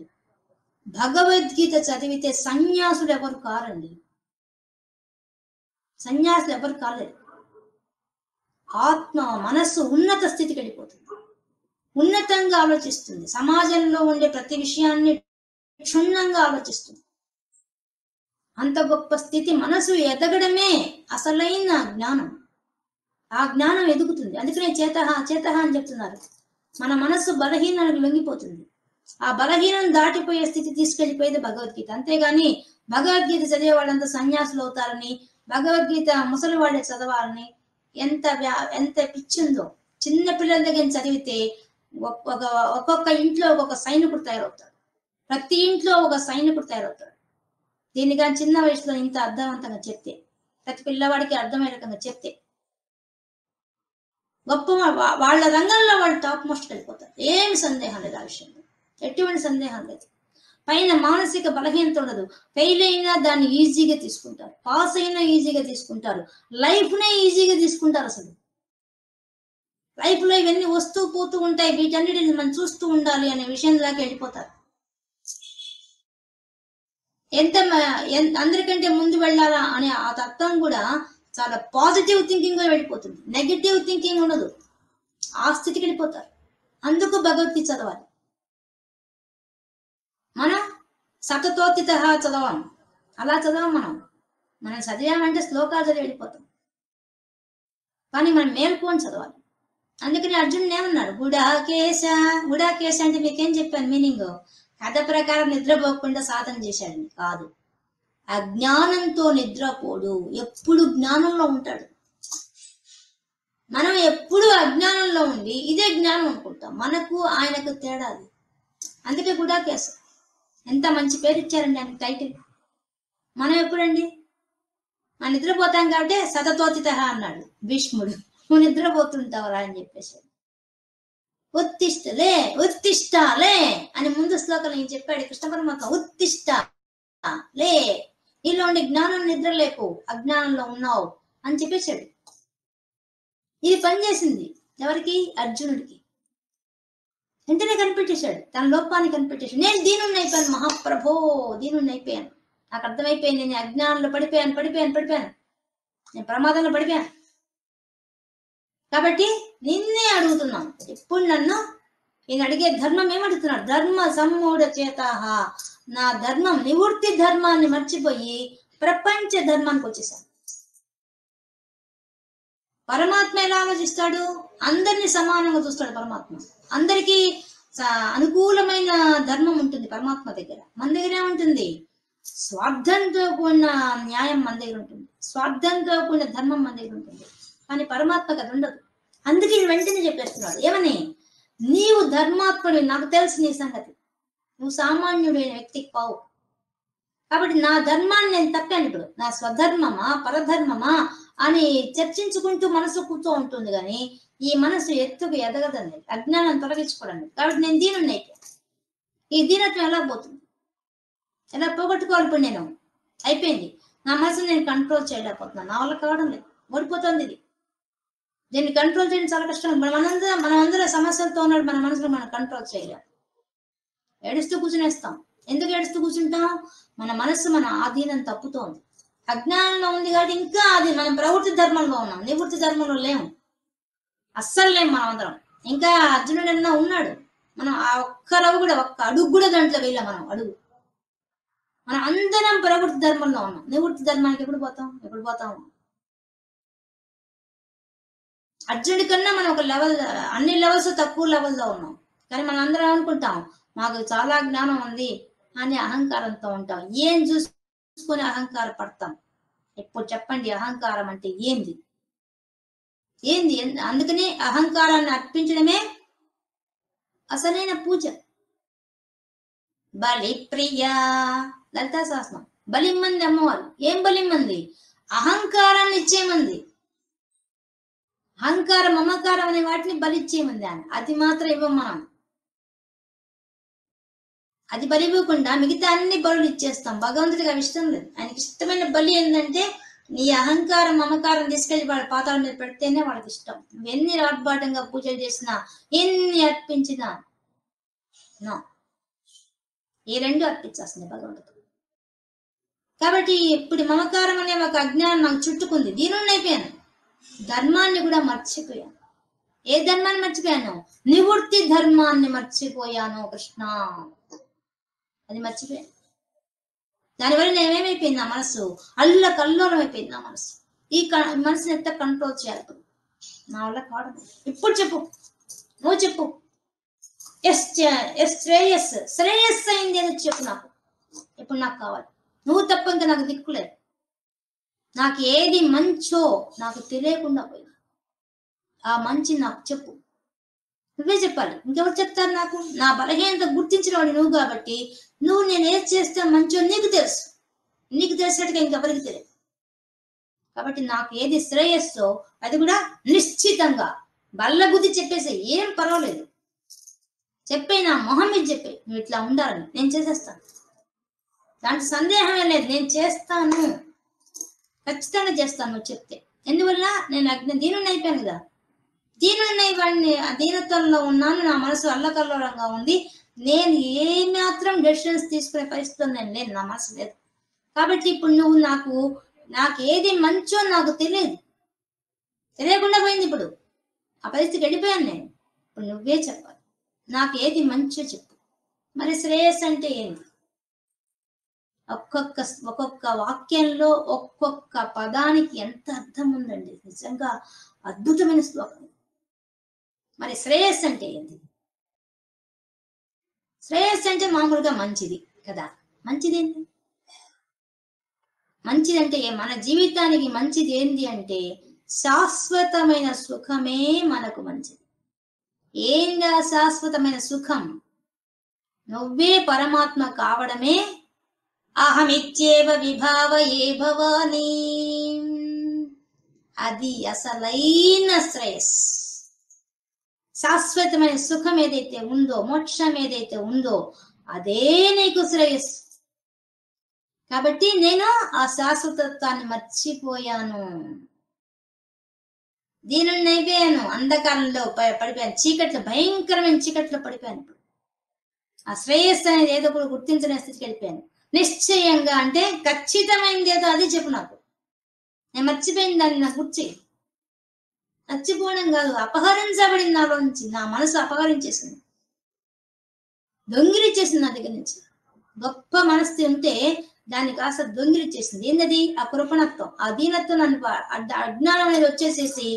భగవద్గీత చదివితే సన్యాసులు ఎవరు కారండి, సన్యాసులు ఎవరు కాలేదు. ఆత్మ మనస్సు ఉన్నత స్థితికి వెళ్ళిపోతుంది, ఉన్నతంగా ఆలోచిస్తుంది, సమాజంలో ఉండే ప్రతి విషయాన్ని క్షుణ్ణంగా ఆలోచిస్తుంది. అంత గొప్ప స్థితి, మనసు ఎదగడమే అసలైన జ్ఞానం. ఆ జ్ఞానం ఎదుగుతుంది. అందుకనే చేతహ అని చెప్తున్నారు. మన మనస్సు బలహీనానికి లొంగిపోతుంది. ఆ బలహీనం దాటిపోయే స్థితి తీసుకెళ్లిపోయేది భగవద్గీత. అంతేగాని భగవద్గీత చదివే వాళ్ళంతా సన్యాసులు అవుతారని, భగవద్గీత ముసలి వాళ్ళే చదవాలని ఎంత పిచ్చిందో. చిన్న పిల్లల దగ్గర చదివితే ఒక్కొక్క ఇంట్లో ఒక్కొక్క సైనికుడు తయారవుతాడు, ప్రతి ఇంట్లో ఒక సైనికుడు తయారవుతాడు. దీన్ని కానీ చిన్న వయసులో ఇంత అర్థవంతంగా చెప్తే, ప్రతి పిల్లవాడికి అర్థమయ్యే రకంగా చెప్తే, గొప్ప వాళ్ళ రంగంలో వాళ్ళు టాప్ మోస్ట్ వెళ్ళిపోతారు. ఏమి సందేహం లేదు ఆ విషయంలో, ఎటువంటి సందేహం లేదు. పైన మానసిక బలహీనత ఉండదు. ఫెయిల్ అయినా దాన్ని ఈజీగా తీసుకుంటారు, పాస్ అయినా ఈజీగా తీసుకుంటారు, లైఫ్నే ఈజీగా తీసుకుంటారు. అసలు లైఫ్ లో ఇవన్నీ వస్తూ పోతూ ఉంటాయి, వీటన్నిటిని మనం చూస్తూ ఉండాలి అనే విషయం దాకా వెళ్ళిపోతారు. అందరికంటే ముందు వెళ్ళాలా అనే ఆ తత్వం కూడా చాలా పాజిటివ్ థింకింగ్ గా వెళ్ళిపోతుంది, నెగటివ్ థింకింగ్ ఉండదు. ఆ స్థితికి వెళ్ళిపోతారు. అందుకు భగవద్గీత చదవాలి. మనం సతతోత్తిత చదవం, అలా చదవం. మనం చదివామంటే శ్లోకాలు చదివి వెళ్ళిపోతాం. కానీ మనం మేల్కొని చదవాలి. అందుకని అర్జునుడు ఏమన్నాడు? గుడాకేశ అంటే మీకేం చెప్పాను మీనింగ్? కథ ప్రకారం నిద్రపోకుండా సాధన చేశాడని కాదు, అజ్ఞానంతో నిద్రపోడు, ఎప్పుడు జ్ఞానంలో ఉంటాడు. మనం ఎప్పుడు అజ్ఞానంలో ఉండి ఇదే జ్ఞానం అనుకుంటాం. మనకు ఆయనకు తేడా అది. అందుకే గుడాకేశ ఎంత మంచి పేరు ఇచ్చారండి ఆయనకు టైటిల్. మనం ఎప్పుడండి మనం నిద్రపోతాం కాబట్టి సతతోతిత అన్నాడు భీష్ముడు. నువ్వు నిద్రపోతుంటావురా అని చెప్పేసి, ఉత్తిష్టలే అని ముందు శ్లోకంలో ఏం చెప్పాడు కృష్ణ పరమాత్మ? ఉత్తిష్ట లే, నీలో ఉండే జ్ఞానం నిద్రలేకు, అజ్ఞానంలో ఉన్నావు అని చెప్పేశాడు. ఇది పనిచేసింది ఎవరికి? అర్జునుడికి. వెంటనే కనిపెట్టేశాడు, తన లోపాన్ని కనిపెట్టేశాడు. నేను దీనుణ్ణి అయిపోయాను మహాప్రభో, దీనుణ్ణి అయిపోయాను, నాకు అర్థమైపోయింది, నేను అజ్ఞానంలో పడిపోయాను, నేను ప్రమాదంలో పడిపోయాను. కాబట్టి నిన్నే అడుగుతున్నాను. ఇప్పుడు నన్ను ఈయన అడిగే ధర్మం ఏమడుగుతున్నాడు? ధర్మ సమ్మూఢ చేతాహ, నా ధర్మం నివృత్తి ధర్మాన్ని మర్చిపోయి ప్రపంచ ధర్మానికి వచ్చేసాను. పరమాత్మ ఎలా ఆలోచిస్తాడు? అందరినీ సమానంగా చూస్తాడు పరమాత్మ. అందరికీ అనుకూలమైన ధర్మం ఉంటుంది పరమాత్మ దగ్గర. మన దగ్గర ఏముంటుంది? స్వార్థంతో కూడిన న్యాయం మన దగ్గర ఉంటుంది, స్వార్థంతో కూడిన ధర్మం మన దగ్గర ఉంటుంది. కానీ పరమాత్మకు అది ఉండదు. అందుకే వెంటనే చెప్పేస్తున్నాడు ఏమని? నీవు ధర్మాత్ముడు, నాకు తెలుసు నీ సంగతి, నువ్వు సామాన్యుడైన వ్యక్తికి పావు. కాబట్టి నా ధర్మాన్ని నేను తప్పాను. ఇప్పుడు నా స్వధర్మమా పరధర్మమా అని చర్చించుకుంటూ మనసు కూర్చో ఉంటుంది, కానీ ఈ మనసు ఎత్తుకు ఎదగదండి, అజ్ఞానం తొలగించుకోవడానికి. కాబట్టి నేను దీనుని అయిపోయాను. ఈ దీనత్వం ఎలా పోతుంది? ఎలా పోగొట్టుకోవాలి? ఇప్పుడు నేను అయిపోయింది, నా మనసును నేను కంట్రోల్ చేయలేకపోతున్నాను, నా వల్ల కావడం లేదు, ఓడిపోతుంది ఇది. దీన్ని కంట్రోల్ చేయడం చాలా కష్టం. మనమందరం సమస్యలతో ఉన్నాడు, మన మనసులో మనం కంట్రోల్ చేయలేం. ఏడుస్తూ కూర్చునేస్తాం. ఎందుకు ఏడుస్తూ కూర్చుంటాం? మన మనస్సు మన ఆధీనం తప్పుతోంది, అజ్ఞానంలో ఉంది. కాబట్టి ఇంకా అది మనం ప్రవృత్తి ధర్మంలో ఉన్నాం, నివృత్తి ధర్మంలో లేము, అస్సలు లేము. మనం అందరం ఇంకా అర్జునుడు అన్నా ఉన్నాడు, మనం ఆ ఒక్కరవు కూడా, ఒక్క అడుగు కూడా దాంట్లో వెళ్ళాం. మనం అందరం ప్రవృత్తి ధర్మంలో ఉన్నాం. నివృత్తి ధర్మానికి ఎప్పుడు పోతాం? అర్జునుడి కన్నా మనం ఒక లెవెల్, అన్ని లెవెల్స్ తక్కువ లెవెల్లో ఉన్నాం. కానీ మనం అందరం అనుకుంటాం మాకు చాలా జ్ఞానం ఉంది అని అహంకారంతో ఉంటాం. ఏం చూసుకొని అహంకార పడతాం? ఇప్పుడు చెప్పండి, అహంకారం అంటే ఏంది? అందుకని అహంకారాన్ని అర్పించడమే అసలైన పూజ. బలి ప్రియ లలితా శాస్త్రం. బలిమ్మంది అమ్మవారు. ఏం బలిమ్మంది? అహంకారాన్ని ఇచ్చేమంది. అహంకారం మమకారం అనే వాటిని బలిచ్చేమంది ఆయన. అది మాత్రం ఇవ్వం మనం. అది బలి ఇవ్వకుండా మిగతా అన్ని బలులు ఇచ్చేస్తాం. భగవంతుడికి అవి ఇష్టం లేదు. ఆయనకి ఇష్టమైన బలి ఏంటంటే నీ అహంకారం మమకారం తీసుకెళ్లి వాళ్ళ పాతాల మీద పెడితేనే వాళ్ళకి ఇష్టం. నువ్వు ఎన్ని రాట్బాటంగా పూజలు చేసినా, ఎన్ని అర్పించినా నో, ఈ రెండు అర్పించాల్సింది భగవంతుడు. కాబట్టి ఇప్పుడు మమకారం అనే ఒక అజ్ఞానం నాకు చుట్టుకుంది, దీనుణ్ణి అయిపోయాను, ధర్మాన్ని కూడా మర్చిపోయాను. ఏ ధర్మాన్ని మర్చిపోయాను? నివృత్తి ధర్మాన్ని మర్చిపోయాను కృష్ణ, అది మర్చిపోయాను. దానివల్ల నేనేమైపోయింది? నా మనసు అల్లకల్లోలం అయిపోయింది. నా మనసు ఈ మనసుని ఎంత కంట్రోల్ చేయాలి? నా వల్ల కావడం. ఇప్పుడు చెప్పు, నువ్వు చెప్పు. శ్రేయస్ అయింది అని చెప్పు నాకు. ఇప్పుడు నాకు కావాలి, నువ్వు తప్ప ఇంకా నాకు దిక్కులేదు. నాకు ఏది మంచో నాకు తెలియకుండా పోయింది. ఆ మంచి నాకు చెప్పు, నువ్వే చెప్పాలి. ఇంకెవరు చెప్తారు నాకు? నా బలహీనత గుర్తించిన వాడు నువ్వు కాబట్టి నువ్వు నేను ఏది చేస్తే మంచో నీకు తెలుసు. నీకు తెలిసినట్టుగా ఇంకెవరికి తెలియదు. కాబట్టి నాకు ఏది శ్రేయస్సో అది కూడా నిశ్చితంగా బల్లగుద్ది చెప్పేసి, ఏం పర్వాలేదు చెప్పే, నా మొహం మీద చెప్పే, నువ్వు ఇట్లా ఉండాలని నేను చేసేస్తాను. దాంట్లో సందేహమే లేదు, నేను చేస్తాను, ఖచ్చితంగా చేస్తాను నువ్వు చెప్తే. ఎందువల్ల నేను దీనుని అయిపోయాను కదా. దీనుని వాడిని ఆ దీనత్వంలో ఉన్నాను, నా మనసు అల్లకల్లోలంగా ఉంది. నేను ఏ మాత్రం డెసిషన్స్ తీసుకునే పరిస్థితుల్లో నేను లేను, నా మనసు లేదు. కాబట్టి ఇప్పుడు నువ్వు నాకు ఏది మంచో నాకు తెలియకుండా పోయింది. ఇప్పుడు ఆ పరిస్థితికి వెళ్ళిపోయాను నేను. ఇప్పుడు నువ్వే చెప్పాలి, నాకు ఏది మంచో చెప్పు. మరి శ్రేయస్ అంటే ఏంటి? ఒక్కొక్క వాక్యంలో ఒక్కొక్క పదానికి ఎంత అర్థం ఉందండి, నిజంగా అద్భుతమైన శ్లోకం. మరి శ్రేయస్ అంటే ఏంటి? శ్రేయస్ అంటే మామూలుగా మంచిది కదా. మంచిది ఏంటి? మంచిదంటే మన జీవితానికి మంచిది ఏంటి అంటే శాశ్వతమైన సుఖమే మనకు మంచిది. ఏంగా శాశ్వతమైన సుఖం? నువ్వే పరమాత్మ కావడమే. అహమిత్యేవ విభావయే భవాని, అది అసలైన శ్రేయస్. శాశ్వతమైన సుఖం ఏదైతే ఉందో, మోక్షం ఏదైతే ఉందో అదే నీకు శ్రేయస్సు. కాబట్టి నేను ఆ శాశ్వతత్వాన్ని మర్చిపోయాను, దీనిని అయిపోయాను, అంధకారంలో పడిపోయాను, చీకట్లో, భయంకరమైన చీకట్లో పడిపోయాను. ఇప్పుడు ఆ శ్రేయస్సు అనేది ఏదో కూడా గుర్తించని స్థితికి వెళ్ళిపోయాను. నిశ్చయంగా అంటే ఖచ్చితమైనది ఏదో అది చెప్పు నాకు. నేను మర్చిపోయిన దాన్ని నాకు గుర్తు. చచ్చిపోవడం కాదు, అపహరించబడింది నాలో నుంచి. నా మనసు అపహరించేసింది, దొంగిలిచ్చేసింది నా దగ్గర నుంచి. గొప్ప మనసు ఉంటే దాన్ని కాస్త దొంగిలిచ్చేసింది. ఏంటది? ఆ కృపణత్వం, ఆ దీనత్వం నన్ను అజ్ఞానం అనేది వచ్చేసేసి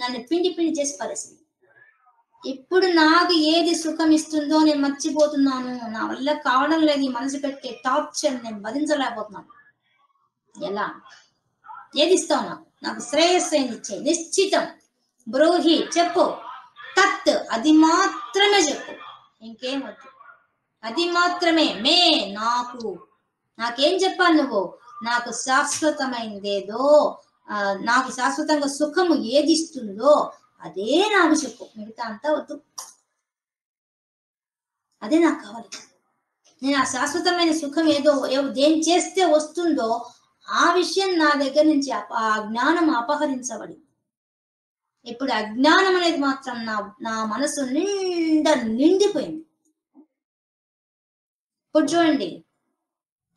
నన్ను పిండి పిండి చేసి పరేసింది. ఇప్పుడు నాకు ఏది సుఖం ఇస్తుందో నేను మర్చిపోతున్నాను. నా వల్ల కావడం లేదు. ఈ మనసు పెట్టే టార్చర్ నేను భరించలేకపోతున్నాను. ఎలా? ఏది ఇస్తావు నాకు? నాకు శ్రేయస్సైంది ఇచ్చే. నిశ్చితం బ్రూహి, చెప్పు. తత్, అది మాత్రమే చెప్పు, ఇంకేం వద్దు. అది మాత్రమే. మే, నాకు. నాకేం చెప్పాలి నువ్వు? నాకు శాశ్వతమైందేదో, నాకు శాశ్వతంగా సుఖము ఏది ఇస్తుందో అదే నాకు చెప్పు, మిగతా అంతా వద్దు. అదే నాకు కావాలి. నేను ఆ శాశ్వతమైన సుఖం ఏదో దేని చేస్తే వస్తుందో ఆ విషయం నా దగ్గర నుంచి ఆ జ్ఞానం అపహరించబడి, ఇప్పుడు అజ్ఞానం అనేది మాత్రం నా మనసు నిండిపోయింది. ఇప్పుడు చూడండి,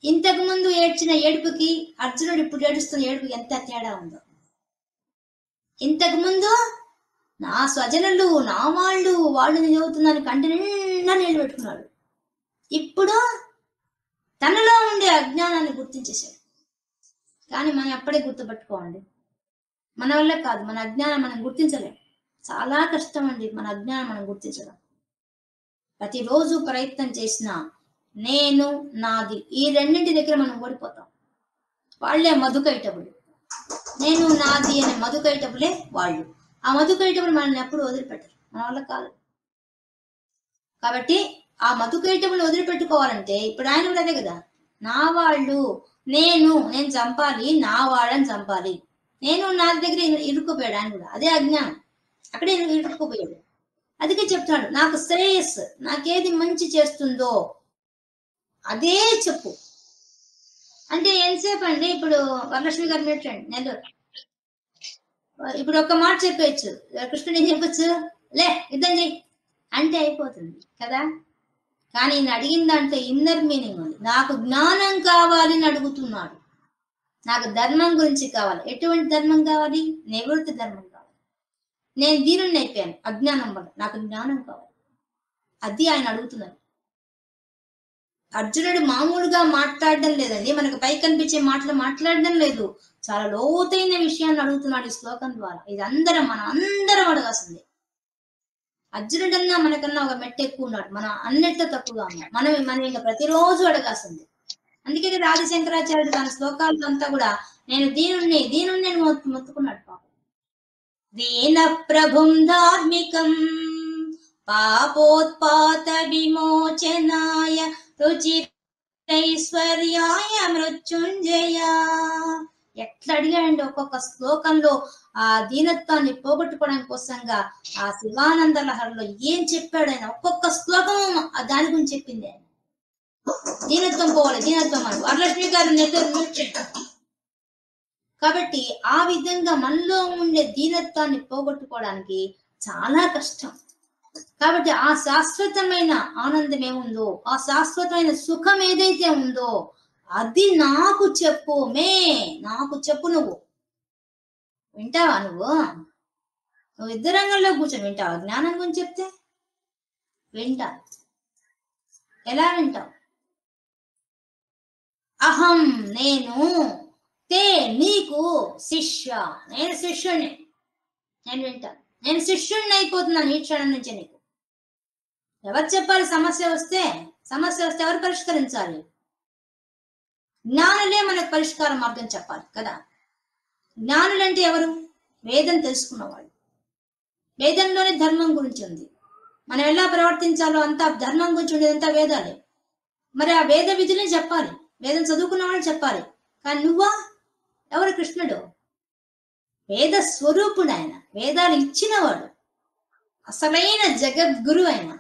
ఇంతకు ముందు ఏడ్చిన ఏడుపుకి అర్జునుడు ఇప్పుడు ఏడుస్తున్న ఏడుపుకి ఎంత తేడా ఉందో. ఇంతకు ముందు నా స్వజనులు, నా వాళ్ళు నేను చదువుతున్నాను కంటి నిండా నీళ్లు పెట్టుకున్నాడు. ఇప్పుడు తనలో ఉండే అజ్ఞానాన్ని గుర్తించేశాడు. కానీ మనం ఎప్పుడే గుర్తుపట్టుకోండి, మన వల్ల కాదు. మన అజ్ఞానం మనం గుర్తించలేం. చాలా కష్టం అండి మన అజ్ఞానం మనం గుర్తించడం. ప్రతిరోజు ప్రయత్నం చేసినా నేను, నాది, ఈ రెండింటి దగ్గర మనం ఓడిపోతాం. వాళ్లే మధుకైటబులు. నేను, నాది అనే మధుకైటబులే వాళ్ళు. ఆ మధుకైటబులు మనల్ని ఎప్పుడు వదిలిపెట్టరు, మన వల్ల కాదు. కాబట్టి ఆ మధుకైటబులు వదిలిపెట్టుకోవాలంటే ఇప్పుడు ఆయన కూడా అదే కదా, నా వాళ్ళు, నేను చంపాలి, నా వాళ్ళని చంపాలి. నేను నాది దగ్గర ఇరుక్కుపోయాడు ఆయన కూడా. అదే అజ్ఞానం, అక్కడే ఇరుక్కుపోయాడు. అందుకే చెప్తాడు, నాకు శ్రేయస్సు, నాకేది మంచి చేస్తుందో అదే చెప్పు. అంటే ఎంతసేపు అండి? ఇప్పుడు వరలక్ష్మి గారు పెట్టండి నెల్లూరు, ఇప్పుడు ఒక్క మాట చెప్పచ్చు, కృష్ణుడు ఏం చెప్పచ్చు? లే యుద్ధం చెయ్యి అంటే అయిపోతుంది కదా. కానీ నేను అడిగిన దాంట్లో ఇన్నర్ మీనింగ్ ఉంది. నాకు జ్ఞానం కావాలి అని అడుగుతున్నాడు. నాకు ధర్మం గురించి కావాలి. ఎటువంటి ధర్మం కావాలి? నివృత్తి ధర్మం కావాలి. నేను దీనుణ్ణి అయిపోయాను అజ్ఞానం వల్ల, నాకు జ్ఞానం కావాలి. అది ఆయన అడుగుతున్నారు. అర్జునుడు మామూలుగా మాట్లాడడం లేదండి, మనకు పై కనిపించే మాటలు మాట్లాడడం లేదు. చాలా లోతైన విషయాన్ని అడుగుతున్నాడు ఈ శ్లోకం ద్వారా. ఇది మనం అందరం అడగాల్సిందే. అర్జునుడన్నా మనకన్నా ఒక మెట్టు ఎక్కువ ఉన్నాడు, మనం అన్నిట్లో తక్కువగా ఉన్నాం. మనం ఇంకా ప్రతిరోజు అడగాల్సిందే. అందుకే కదా ఆదిశంకరాచార్యుడు తన శ్లోకాలు అంతా కూడా నేను దీనుణ్ణి మొత్తుకున్నాడు. పాపం దీన ప్రభుం ధార్మికం పాపోత్పాత విమోచనాయ రుచిరైశ్వర్యాయ మృత్యుంజయ. ఎట్లా అడిగాడండి ఒక్కొక్క శ్లోకంలో ఆ దీనత్వాన్ని పోగొట్టుకోవడం కోసంగా ఆ శివానంద లహరిలో ఏం చెప్పాడు ఆయన. ఒక్కొక్క శ్లోకము దాని గురించి చెప్పింది ఆయన. దీనత్వం పోవాలి, దీనత్వం అని వరలక్ష్మి గారు నెట్టు. కాబట్టి ఆ విధంగా మనలో ఉండే దీనత్వాన్ని పోగొట్టుకోవడానికి చాలా కష్టం. కాబట్టి ఆ శాశ్వతమైన ఆనందం ఏముందో, ఆ శాశ్వతమైన సుఖం ఏదైతే ఉందో అది నాకు చెప్పు. నాకు చెప్పు. నువ్వు వింటావా? నువ్వు ఇద్దరంగంలో కూర్చొని వింటావా? జ్ఞానం గురించి చెప్తే వింటా. ఎలా వింటావు? అహం, నేను, తే, నీకు, శిష్య, నేను శిష్యుణ్ణి, నేను వింటా. నేను శిష్యుణ్ణి అయిపోతున్నాను ఈ క్షణం నుంచి. నీకు ఎవరు చెప్పాలి? సమస్య వస్తే ఎవరు పరిష్కరించాలి? జ్ఞానులే మనకు పరిష్కార మార్గం చెప్పాలి కదా. జ్ఞానులంటే ఎవరు? వేదం తెలుసుకున్నవాళ్ళు. వేదంలోనే ధర్మం గురించి ఉంది. మనం ఎలా ప్రవర్తించాలో అంతా ధర్మం గురించి ఉండేదంతా వేదాలే. మరి ఆ వేద విధులే చెప్పాలి, వేదం చదువుకున్న వాళ్ళు చెప్పాలి. కానీ నువ్వా? ఎవరు? కృష్ణుడు వేద స్వరూపుడు. ఆయన వేదాలు ఇచ్చినవాడు, అసలైన జగద్గురు ఆయన.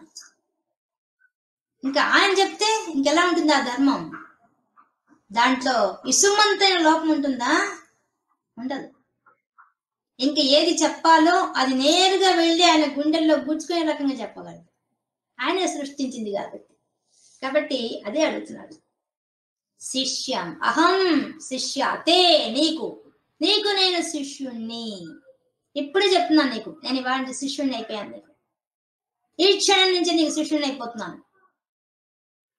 ఇంకా ఆయన చెప్తే ఇంకెలా ఉంటుంది ఆ ధర్మం? దాంట్లో ఇసుమంతైన లోపం ఉంటుందా? ఉండదు. ఇంక ఏది చెప్పాలో అది నేరుగా వెళ్ళి ఆయన గుండెల్లో గుచ్చుకునే రకంగా చెప్పగలదు. ఆయనే సృష్టించింది కాబట్టి అదే అడుగుతున్నాడు. శిష్యం, అహం శిష్య, తే, నీకు నేను శిష్యుణ్ణి. ఇప్పుడే చెప్తున్నాను నీకు, నేను ఇవాళ శిష్యుడిని అయిపోయాను నీకు. ఈ క్షణం నుంచి నీకు శిష్యుడిని అయిపోతున్నాను.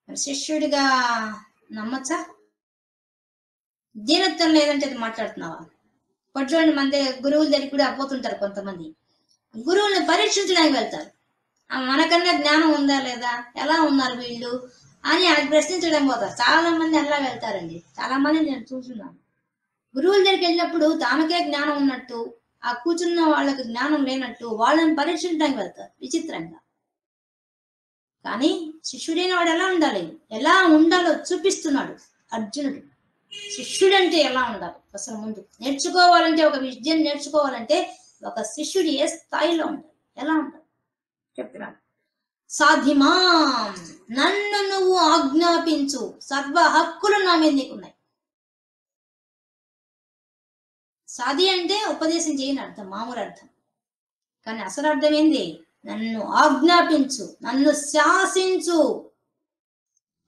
శిష్యుడిగా నమ్మచ్చా? దీనత్వం లేదంటే అది మాట్లాడుతున్నావా? పట్టులోని మంది గురువుల దగ్గరికి కూడా పోతుంటారు కొంతమంది. గురువుల్ని పరీక్షించడానికి వెళ్తారు. మనకన్నా జ్ఞానం ఉందా లేదా, ఎలా ఉన్నారు వీళ్ళు అని అది ప్రశ్నించడం పోతారు. చాలా మంది అలా వెళ్తారండి. చాలా మంది నేను చూస్తున్నాను. గురువుల దగ్గరికి వెళ్ళినప్పుడు తామకే జ్ఞానం ఉన్నట్టు, ఆ కూర్చున్న వాళ్ళకి జ్ఞానం లేనట్టు వాళ్ళని పరీక్షించడానికి వెళ్తారు విచిత్రంగా. కానీ శిష్యుడైన వాడు ఎలా ఉండాలి, ఎలా ఉండాలో చూపిస్తున్నాడు అర్జునుడు. శిష్యుడు అంటే ఎలా ఉండాలి, అసలు ముందు నేర్చుకోవాలంటే, ఒక విద్యను నేర్చుకోవాలంటే ఒక శిష్యుడు ఏ స్థాయిలో ఉండాలి, ఎలా ఉండాలి చెప్తున్నాడు. సాధిమా, నన్ను నువ్వు ఆజ్ఞాపించు, సర్వ హక్కులు నా మీద నీకున్నాయి. సాధి అంటే ఉపదేశం చేయని అర్థం, మామూలు అర్థం. కానీ అసలు అర్థం ఏంది? నన్ను ఆజ్ఞాపించు, నన్ను శాసించు,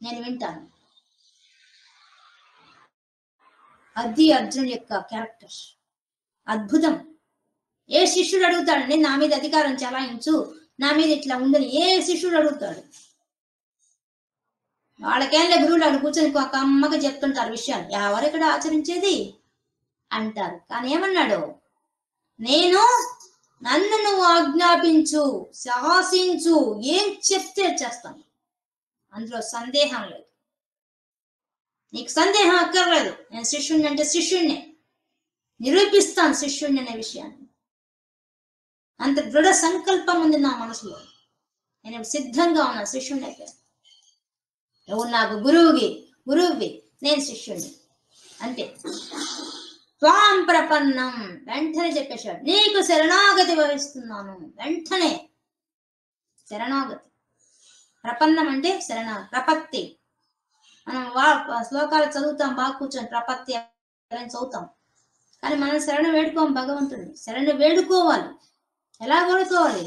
నేను వింటాను. అది అర్జునుడి యొక్క క్యారెక్టర్. అద్భుతం. ఏ శిష్యుడు అడుగుతాడండి నా మీద అధికారం చలాయించు, నా మీద ఇట్లా ఉండని? ఏ శిష్యుడు అడుగుతాడు? వాళ్ళకేంలే గురువులు అక్కడ కూర్చొని ఒక అమ్మకి చెప్తుంటారు విషయాలు, ఎవరిక్కడ ఆచరించేది అంటారు. కానీ ఏమన్నాడు? నన్ను నువ్వు ఆజ్ఞాపించు, శాసించు, ఏం చెప్తే చేస్తాను, అందులో సందేహం లేదు. నీకు సందేహం అక్కర్లేదు. నేను శిష్యుణ్ణి అంటే శిష్యుణ్ణి, నిరూపిస్తాను శిష్యుణ్ణి అనే విషయాన్ని. అంత దృఢ సంకల్పం ఉంది నా మనసులో. నేను సిద్ధంగా ఉన్నా శిష్యుణ్ణి అయితే. నువ్వు నాకు గురువువి, నేను శిష్యుణ్ణి అంతే. త్వాం ప్రపన్నం, వెంటనే చెప్పేశాడు, నీకు శరణాగతి వహిస్తున్నాను. వెంటనే శరణాగతి. ప్రపన్నం అంటే ప్రపత్తి. మనం శ్లోకాలు చదువుతాం బాగా కూర్చొని, ప్రపత్తి అని చదువుతాం. కానీ మనం శరణ వేడుకోం భగవంతుడిని. శరణ వేడుకోవాలి. ఎలా కోరుకోవాలి?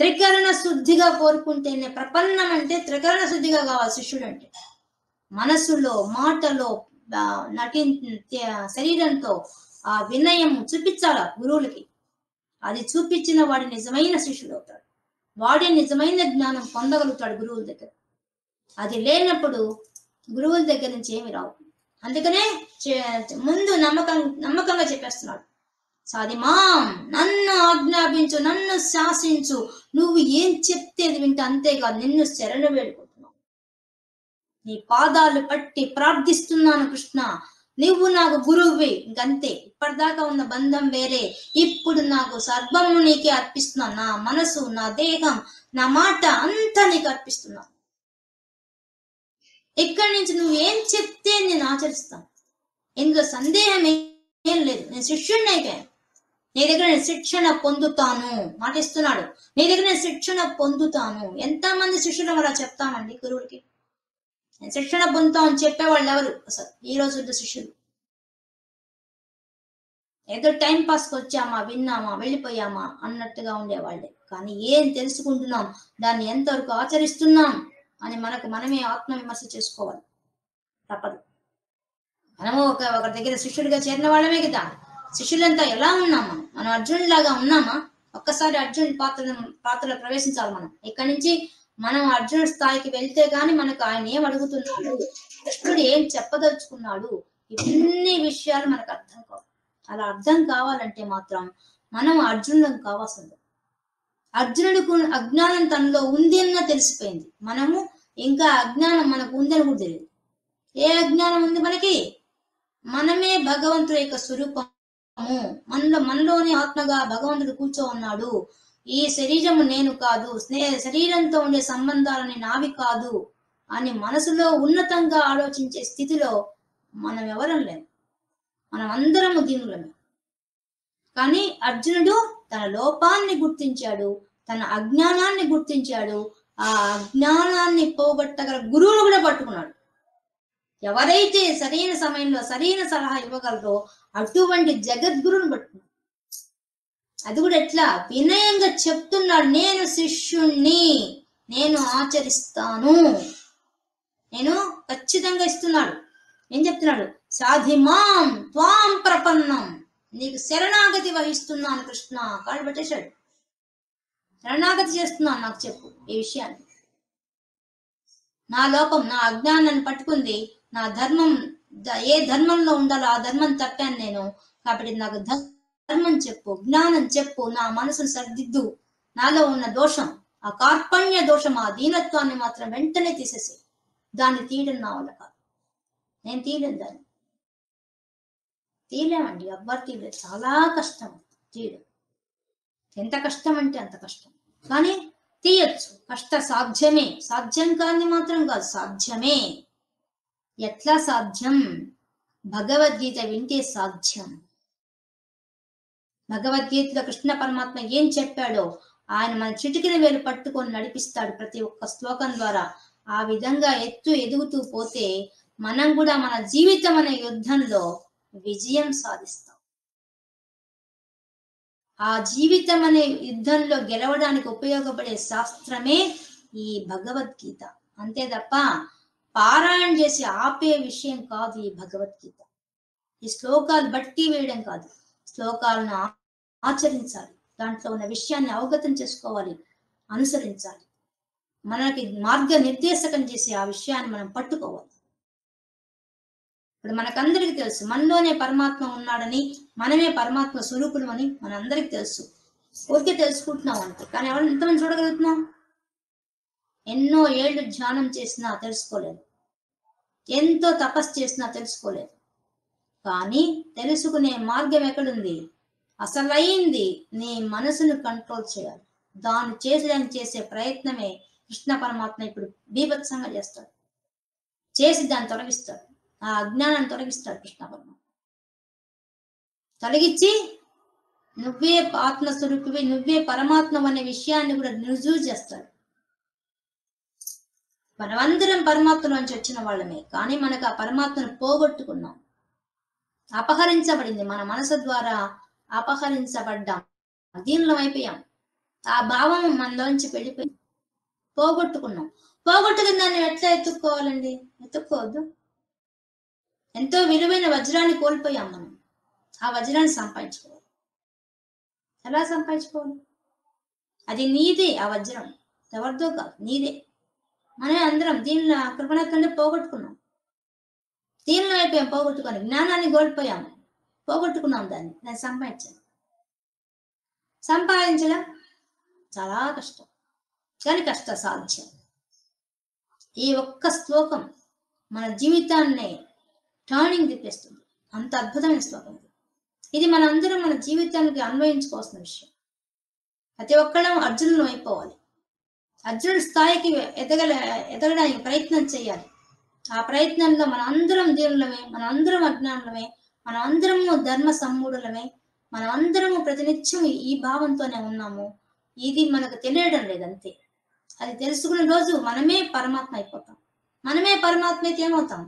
త్రికరణ శుద్ధిగా కోరుకుంటేనే. ప్రపన్నం అంటే త్రికరణ శుద్ధిగా కావాలి శిష్యుడు అంటే. మనసులో, మాటలో, శరీరంతో ఆ వినయం చూపించాల గురువులకి. అది చూపించిన వాడి నిజమైన శిష్యుడు అవుతాడు. వాడే నిజమైన జ్ఞానం పొందగలుగుతాడు గురువుల దగ్గర. అది లేనప్పుడు గురువుల దగ్గర నుంచి ఏమి రావు. అందుకనే ముందు నమ్మకంగా చెప్పేస్తున్నాడు. సాధిమాం, నన్ను ఆజ్ఞాపించు, నన్ను శాసించు, నువ్వు ఏం చెప్తే అది వింటా. అంతేకాదు, నిన్ను శరణ వేడుకుంటున్నావు, నీ పాదాలు పట్టి ప్రార్థిస్తున్నాను కృష్ణ, నువ్వు నాకు గురువువి. ఇంకంతే. ఇప్పటిదాకా ఉన్న బంధం వేరే, ఇప్పుడు నాకు సర్వము నీకే అర్పిస్తున్నాను. నా మనసు, నా దేహం, నా మాట అంతా నీకు అర్పిస్తున్నాను. ఇక్కడి నుంచి నువ్వు ఏం చెప్తే నేను ఆచరిస్తాను. ఇందులో సందేహం ఏం లేదు. నేను శిష్యుడిని అయిపోయాను. నీ దగ్గర నేను శిక్షణ పొందుతాను మాటిస్తున్నాడు. నీ దగ్గర నేను శిక్షణ పొందుతాను. ఎంతమంది శిష్యులు అలా చెప్తామండి గురువులకి? నేను శిక్షణ పొందుతామని చెప్పేవాళ్ళు ఎవరు అసలు ఈ రోజు శిష్యులు? ఏదో టైం పాస్కి వచ్చామా, విన్నామా, వెళ్ళిపోయామా అన్నట్టుగా ఉండేవాళ్ళే. కానీ ఏం తెలుసుకుంటున్నాం, దాన్ని ఎంతవరకు ఆచరిస్తున్నాం అని మనమే ఆత్మవిమర్శ చేసుకోవాలి. తప్పదు. మనము ఒకరి దగ్గర శిష్యుడిగా చేరిన వాళ్ళమే కదా. శిష్యులంతా ఎలా ఉన్నామా? మనం అర్జునుడిలాగా ఉన్నామా? ఒక్కసారి అర్జునుడి పాత్రలో ప్రవేశించాలి మనం. ఇక్కడి నుంచి మనం అర్జునుడి స్థాయికి వెళ్తే గాని మనకు ఆయన ఏం అడుగుతున్నాడు, కృష్ణుడు ఏం చెప్పదలుచుకున్నాడు, ఇన్ని విషయాలు మనకు అర్థం కావు. అలా అర్థం కావాలంటే మాత్రం మనం అర్జునుడు కావాల్సింది. అర్జునుడికి అజ్ఞానం తనలో ఉంది అన్న తెలిసిపోయింది. మనము ఇంకా అజ్ఞానం మనకు ఉందని కూడా తెలియదు. ఏ అజ్ఞానం ఉంది మనకి? మనమే భగవంతుడి యొక్క స్వరూపము. మనలోని ఆత్మగా భగవంతుడు కూర్చో ఉన్నాడు. ఈ శరీరము నేను కాదు, శరీరంతో ఉండే సంబంధాలని నావి కాదు అని మనసులో ఉన్నతంగా ఆలోచించే స్థితిలో మనం ఎవరం లేము. మనం అందరము దీనులమే. కానీ అర్జునుడు తన లోపాన్ని గుర్తించాడు, తన అజ్ఞానాన్ని గుర్తించాడు. ఆ అజ్ఞానాన్ని పోగొట్టగల గురువులు కూడా పట్టుకున్నాడు. ఎవరైతే సరైన సమయంలో సరైన సలహా ఇవ్వగలరో అటువంటి జగద్గురుని పట్టుకున్నాడు. అది కూడా ఎట్లా? వినయంగా చెప్తున్నాడు, నేను శిష్యుణ్ణి, నేను ఆచరిస్తాను, నేను ఖచ్చితంగా ఇస్తున్నాడు. ఏం చెప్తున్నాడు? సాధిమాం త్వాం ప్రపన్నం, నీకు శరణాగతి వహిస్తున్నాను కృష్ణ. కాళ్ళు పెట్టేశాడు. శరణాగతి చేస్తున్నాను, నాకు చెప్పు ఈ విషయాన్ని. నా లోపం, నా అజ్ఞానాన్ని పట్టుకుంది. నా ధర్మం ఏ ధర్మంలో ఉండాలో ఆ ధర్మం తప్పాను నేను. కాబట్టి నాకు ధర్మం చెప్పు, జ్ఞానం చెప్పు, నా మనసును సరిదిద్దు. నాలో ఉన్న దోషం, ఆ కార్పణ్య దోషం, ఆ దీనత్వాన్ని మాత్రం వెంటనే తీసేసి. దాన్ని తీయడం నా వల్ల కాదు, నేను తీయలేను దాన్ని. తీయలేమండి, ఎవ్వరు తీయలేదు. చాలా కష్టం తీయడం. ఎంత కష్టం అంటే అంత కష్టం, కానీ తీయచ్చు. కష్ట సాధ్యమే. సాధ్యం కాని మాత్రం కాదు, సాధ్యమే. ఎట్లా సాధ్యం? భగవద్గీత వింటే సాధ్యం. భగవద్గీతలో కృష్ణ పరమాత్మ ఏం చెప్పాడో ఆయన మన చిటికిన వేలు పట్టుకొని నడిపిస్తాడు ప్రతి ఒక్క శ్లోకం ద్వారా. ఆ విధంగా ఎదుగుతూ పోతే మనం కూడా మన జీవితం అనే యుద్ధంలో విజయం సాధిస్తాం. ఆ జీవితం అనే యుద్ధంలో గెలవడానికి ఉపయోగపడే శాస్త్రమే ఈ భగవద్గీత. అంతే తప్ప పారాయణ చేసి ఆపే విషయం కాదు ఈ భగవద్గీత. ఈ శ్లోకాలు బట్టి వేయడం కాదు, శ్లోకాలను ఆచరించాలి. దాంట్లో ఉన్న విషయాన్ని అవగతం చేసుకోవాలి, అనుసరించాలి. మనకి మార్గ నిర్దేశకం చేసి ఆ విషయాన్ని మనం పట్టుకోవాలి. ఇప్పుడు మనకందరికి తెలుసు మనలోనే పరమాత్మ ఉన్నాడని, మనమే పరమాత్మ స్వరూపులు అని మనందరికి తెలుసు. ఊరికే తెలుసుకుంటున్నాం అంతే. కానీ ఎవరు ఎంతమంది చూడగలుగుతున్నాం? ఎన్నో ఏళ్ళు ధ్యానం చేసినా తెలుసుకోలేదు, ఎంతో తపస్సు చేసినా తెలుసుకోలేదు. కానీ తెలుసుకునే మార్గం ఎక్కడుంది? అసలైంది నీ మనసును కంట్రోల్ చేయాలి. దాన్ని చేసేదాన్ని చేసే ప్రయత్నమే కృష్ణ పరమాత్మ ఇప్పుడు బీభత్సంగా చేస్తాడు. చేసి దాన్ని తొలగిస్తాడు, ఆ అజ్ఞానాన్ని తొలగిస్తాడు కృష్ణ పరమాత్మ. తొలగించి నువ్వే ఆత్మస్వరూపివి, నువ్వే పరమాత్మ అనే విషయాన్ని కూడా రుజువు చేస్తాడు. మనమందరం పరమాత్మలోంచి వచ్చిన వాళ్ళమే, కానీ మనకు ఆ పరమాత్మను పోగొట్టుకున్నాం. అపహరించబడింది, మన మనసు ద్వారా అపహరించబడ్డాం, దీనిలో అయిపోయాం. ఆ భావం మనలోంచి వెళ్ళిపోయింది, పోగొట్టుకున్నాం. పోగొట్టుకున్న దాన్ని ఎట్లా ఎత్తుక్కోవాలండి? ఎత్తుక్కోవద్దు. ఎంతో విలువైన వజ్రాన్ని కోల్పోయాం మనం. ఆ వజ్రాన్ని సంపాదించుకోవాలి. ఎలా సంపాదించుకోవాలి? అది నీదే, ఆ వజ్రం ఎవరిదో కాదు, నీదే. మనమే అందరం దీనిలో కృపణత్వాన్ని పోగొట్టుకున్నాం, దీనిలో అయిపోయాం. పోగొట్టుకొని జ్ఞానాన్ని కోల్పోయాము, పోగొట్టుకున్నాం. దాన్ని సంపాదించడం చాలా కష్టం, కానీ కష్ట సాధ్యం. ఈ ఒక్క శ్లోకం మన జీవితాన్ని టర్నింగ్ తిప్పేస్తుంది. అంత అద్భుతమైన శ్లోకం ఇది. మనందరం మన జీవితానికి అన్వయించుకోవాల్సిన విషయం. ప్రతి ఒక్కరం అర్జునులు అయిపోవాలి. అర్జునుడి స్థాయికి ఎదగడానికి ప్రయత్నం చేయాలి. ఆ ప్రయత్నంలో మన అందరం దీనులమే, మన అందరం అజ్ఞానులమే, మన అందరము ధర్మ సమ్మూఢులమే, మనం అందరము ప్రతినిత్యం ఈ భావంతోనే ఉన్నాము. ఇది మనకు తెలియడం లేదంతే. అది తెలుసుకున్న రోజు మనమే పరమాత్మ అయిపోతాం. మనమే పరమాత్మ అయితే ఏమవుతాం?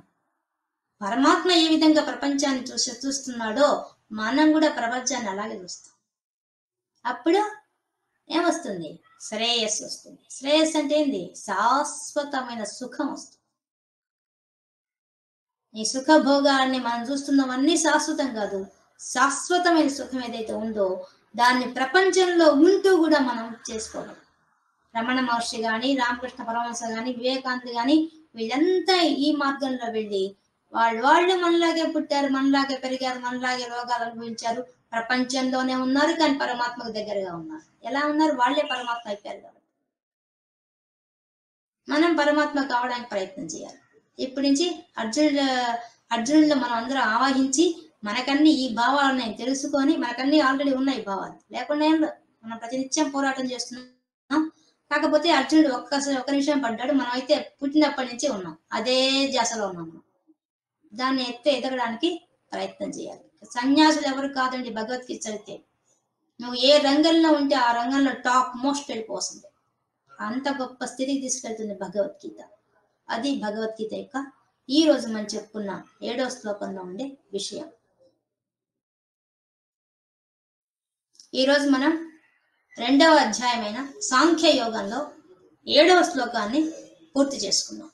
పరమాత్మ ఏ విధంగా ప్రపంచాన్ని చూస్తున్నాడో మనం కూడా ప్రపంచాన్ని అలాగే చూస్తాం. అప్పుడు ఏమొస్తుంది? శ్రేయస్సు వస్తుంది. శ్రేయస్సు అంటే ఏంది? శాశ్వతమైన సుఖం వస్తుంది. ఈ సుఖ భోగాన్ని మనం చూస్తున్నవన్నీ శాశ్వతం కాదు. శాశ్వతమైన సుఖం ఏదైతే ఉందో దాన్ని ప్రపంచంలో ఉంటూ కూడా మనం చేసుకోగలం. రమణ మహర్షి గాని, రామకృష్ణ పరమహంస గాని, వివేకానంద గాని, వీళ్ళంతా ఈ మార్గంలో వెళ్ళి వాళ్ళు మనలాగే పుట్టారు, మనలాగే పెరిగారు, మనలాగే రోగాలు అనుభవించారు, ప్రపంచంలోనే ఉన్నారు, కానీ పరమాత్మకు దగ్గరగా ఉన్నారు. ఎలా ఉన్నారు? వాళ్ళే పరమాత్మ అయిపోయారు కాబట్టి మనం పరమాత్మ కావడానికి ప్రయత్నం చేయాలి. ఇప్పటి నుంచి అర్జునుడిలో మనం అందరం ఆవాహించి మనకన్నీ ఈ భావాలని తెలుసుకొని, మనకన్నీ ఆల్రెడీ ఉన్నాయి భావాలు, లేకుండా మనం ప్రతినిత్యం పోరాటం చేస్తున్నాం. కాకపోతే అర్జునుడు ఒక్క నిమిషం పడ్డాడు, మనం అయితే పుట్టినప్పటి నుంచి ఉన్నాం, అదే ధ్యాసలో ఉన్నాం. దాన్ని ఎదగడానికి ప్రయత్నం చేయాలి. సన్యాసులు ఎవరు కాదండి. భగవద్గీత చదివితే నువ్వు ఏ రంగంలో ఉంటే ఆ రంగంలో టాప్ మోస్ట్ వెళ్ళిపోతుంది. అంత గొప్ప స్థితికి తీసుకెళ్తుంది భగవద్గీత. అది భగవద్గీత యొక్క ఈ రోజు మనం చెప్పుకున్న 7వ శ్లోకంలో ఉండే విషయం. ఈ రోజు మనం 2వ అధ్యాయమైన సాంఖ్య యోగంలో 7వ శ్లోకాన్ని పూర్తి చేసుకున్నాం.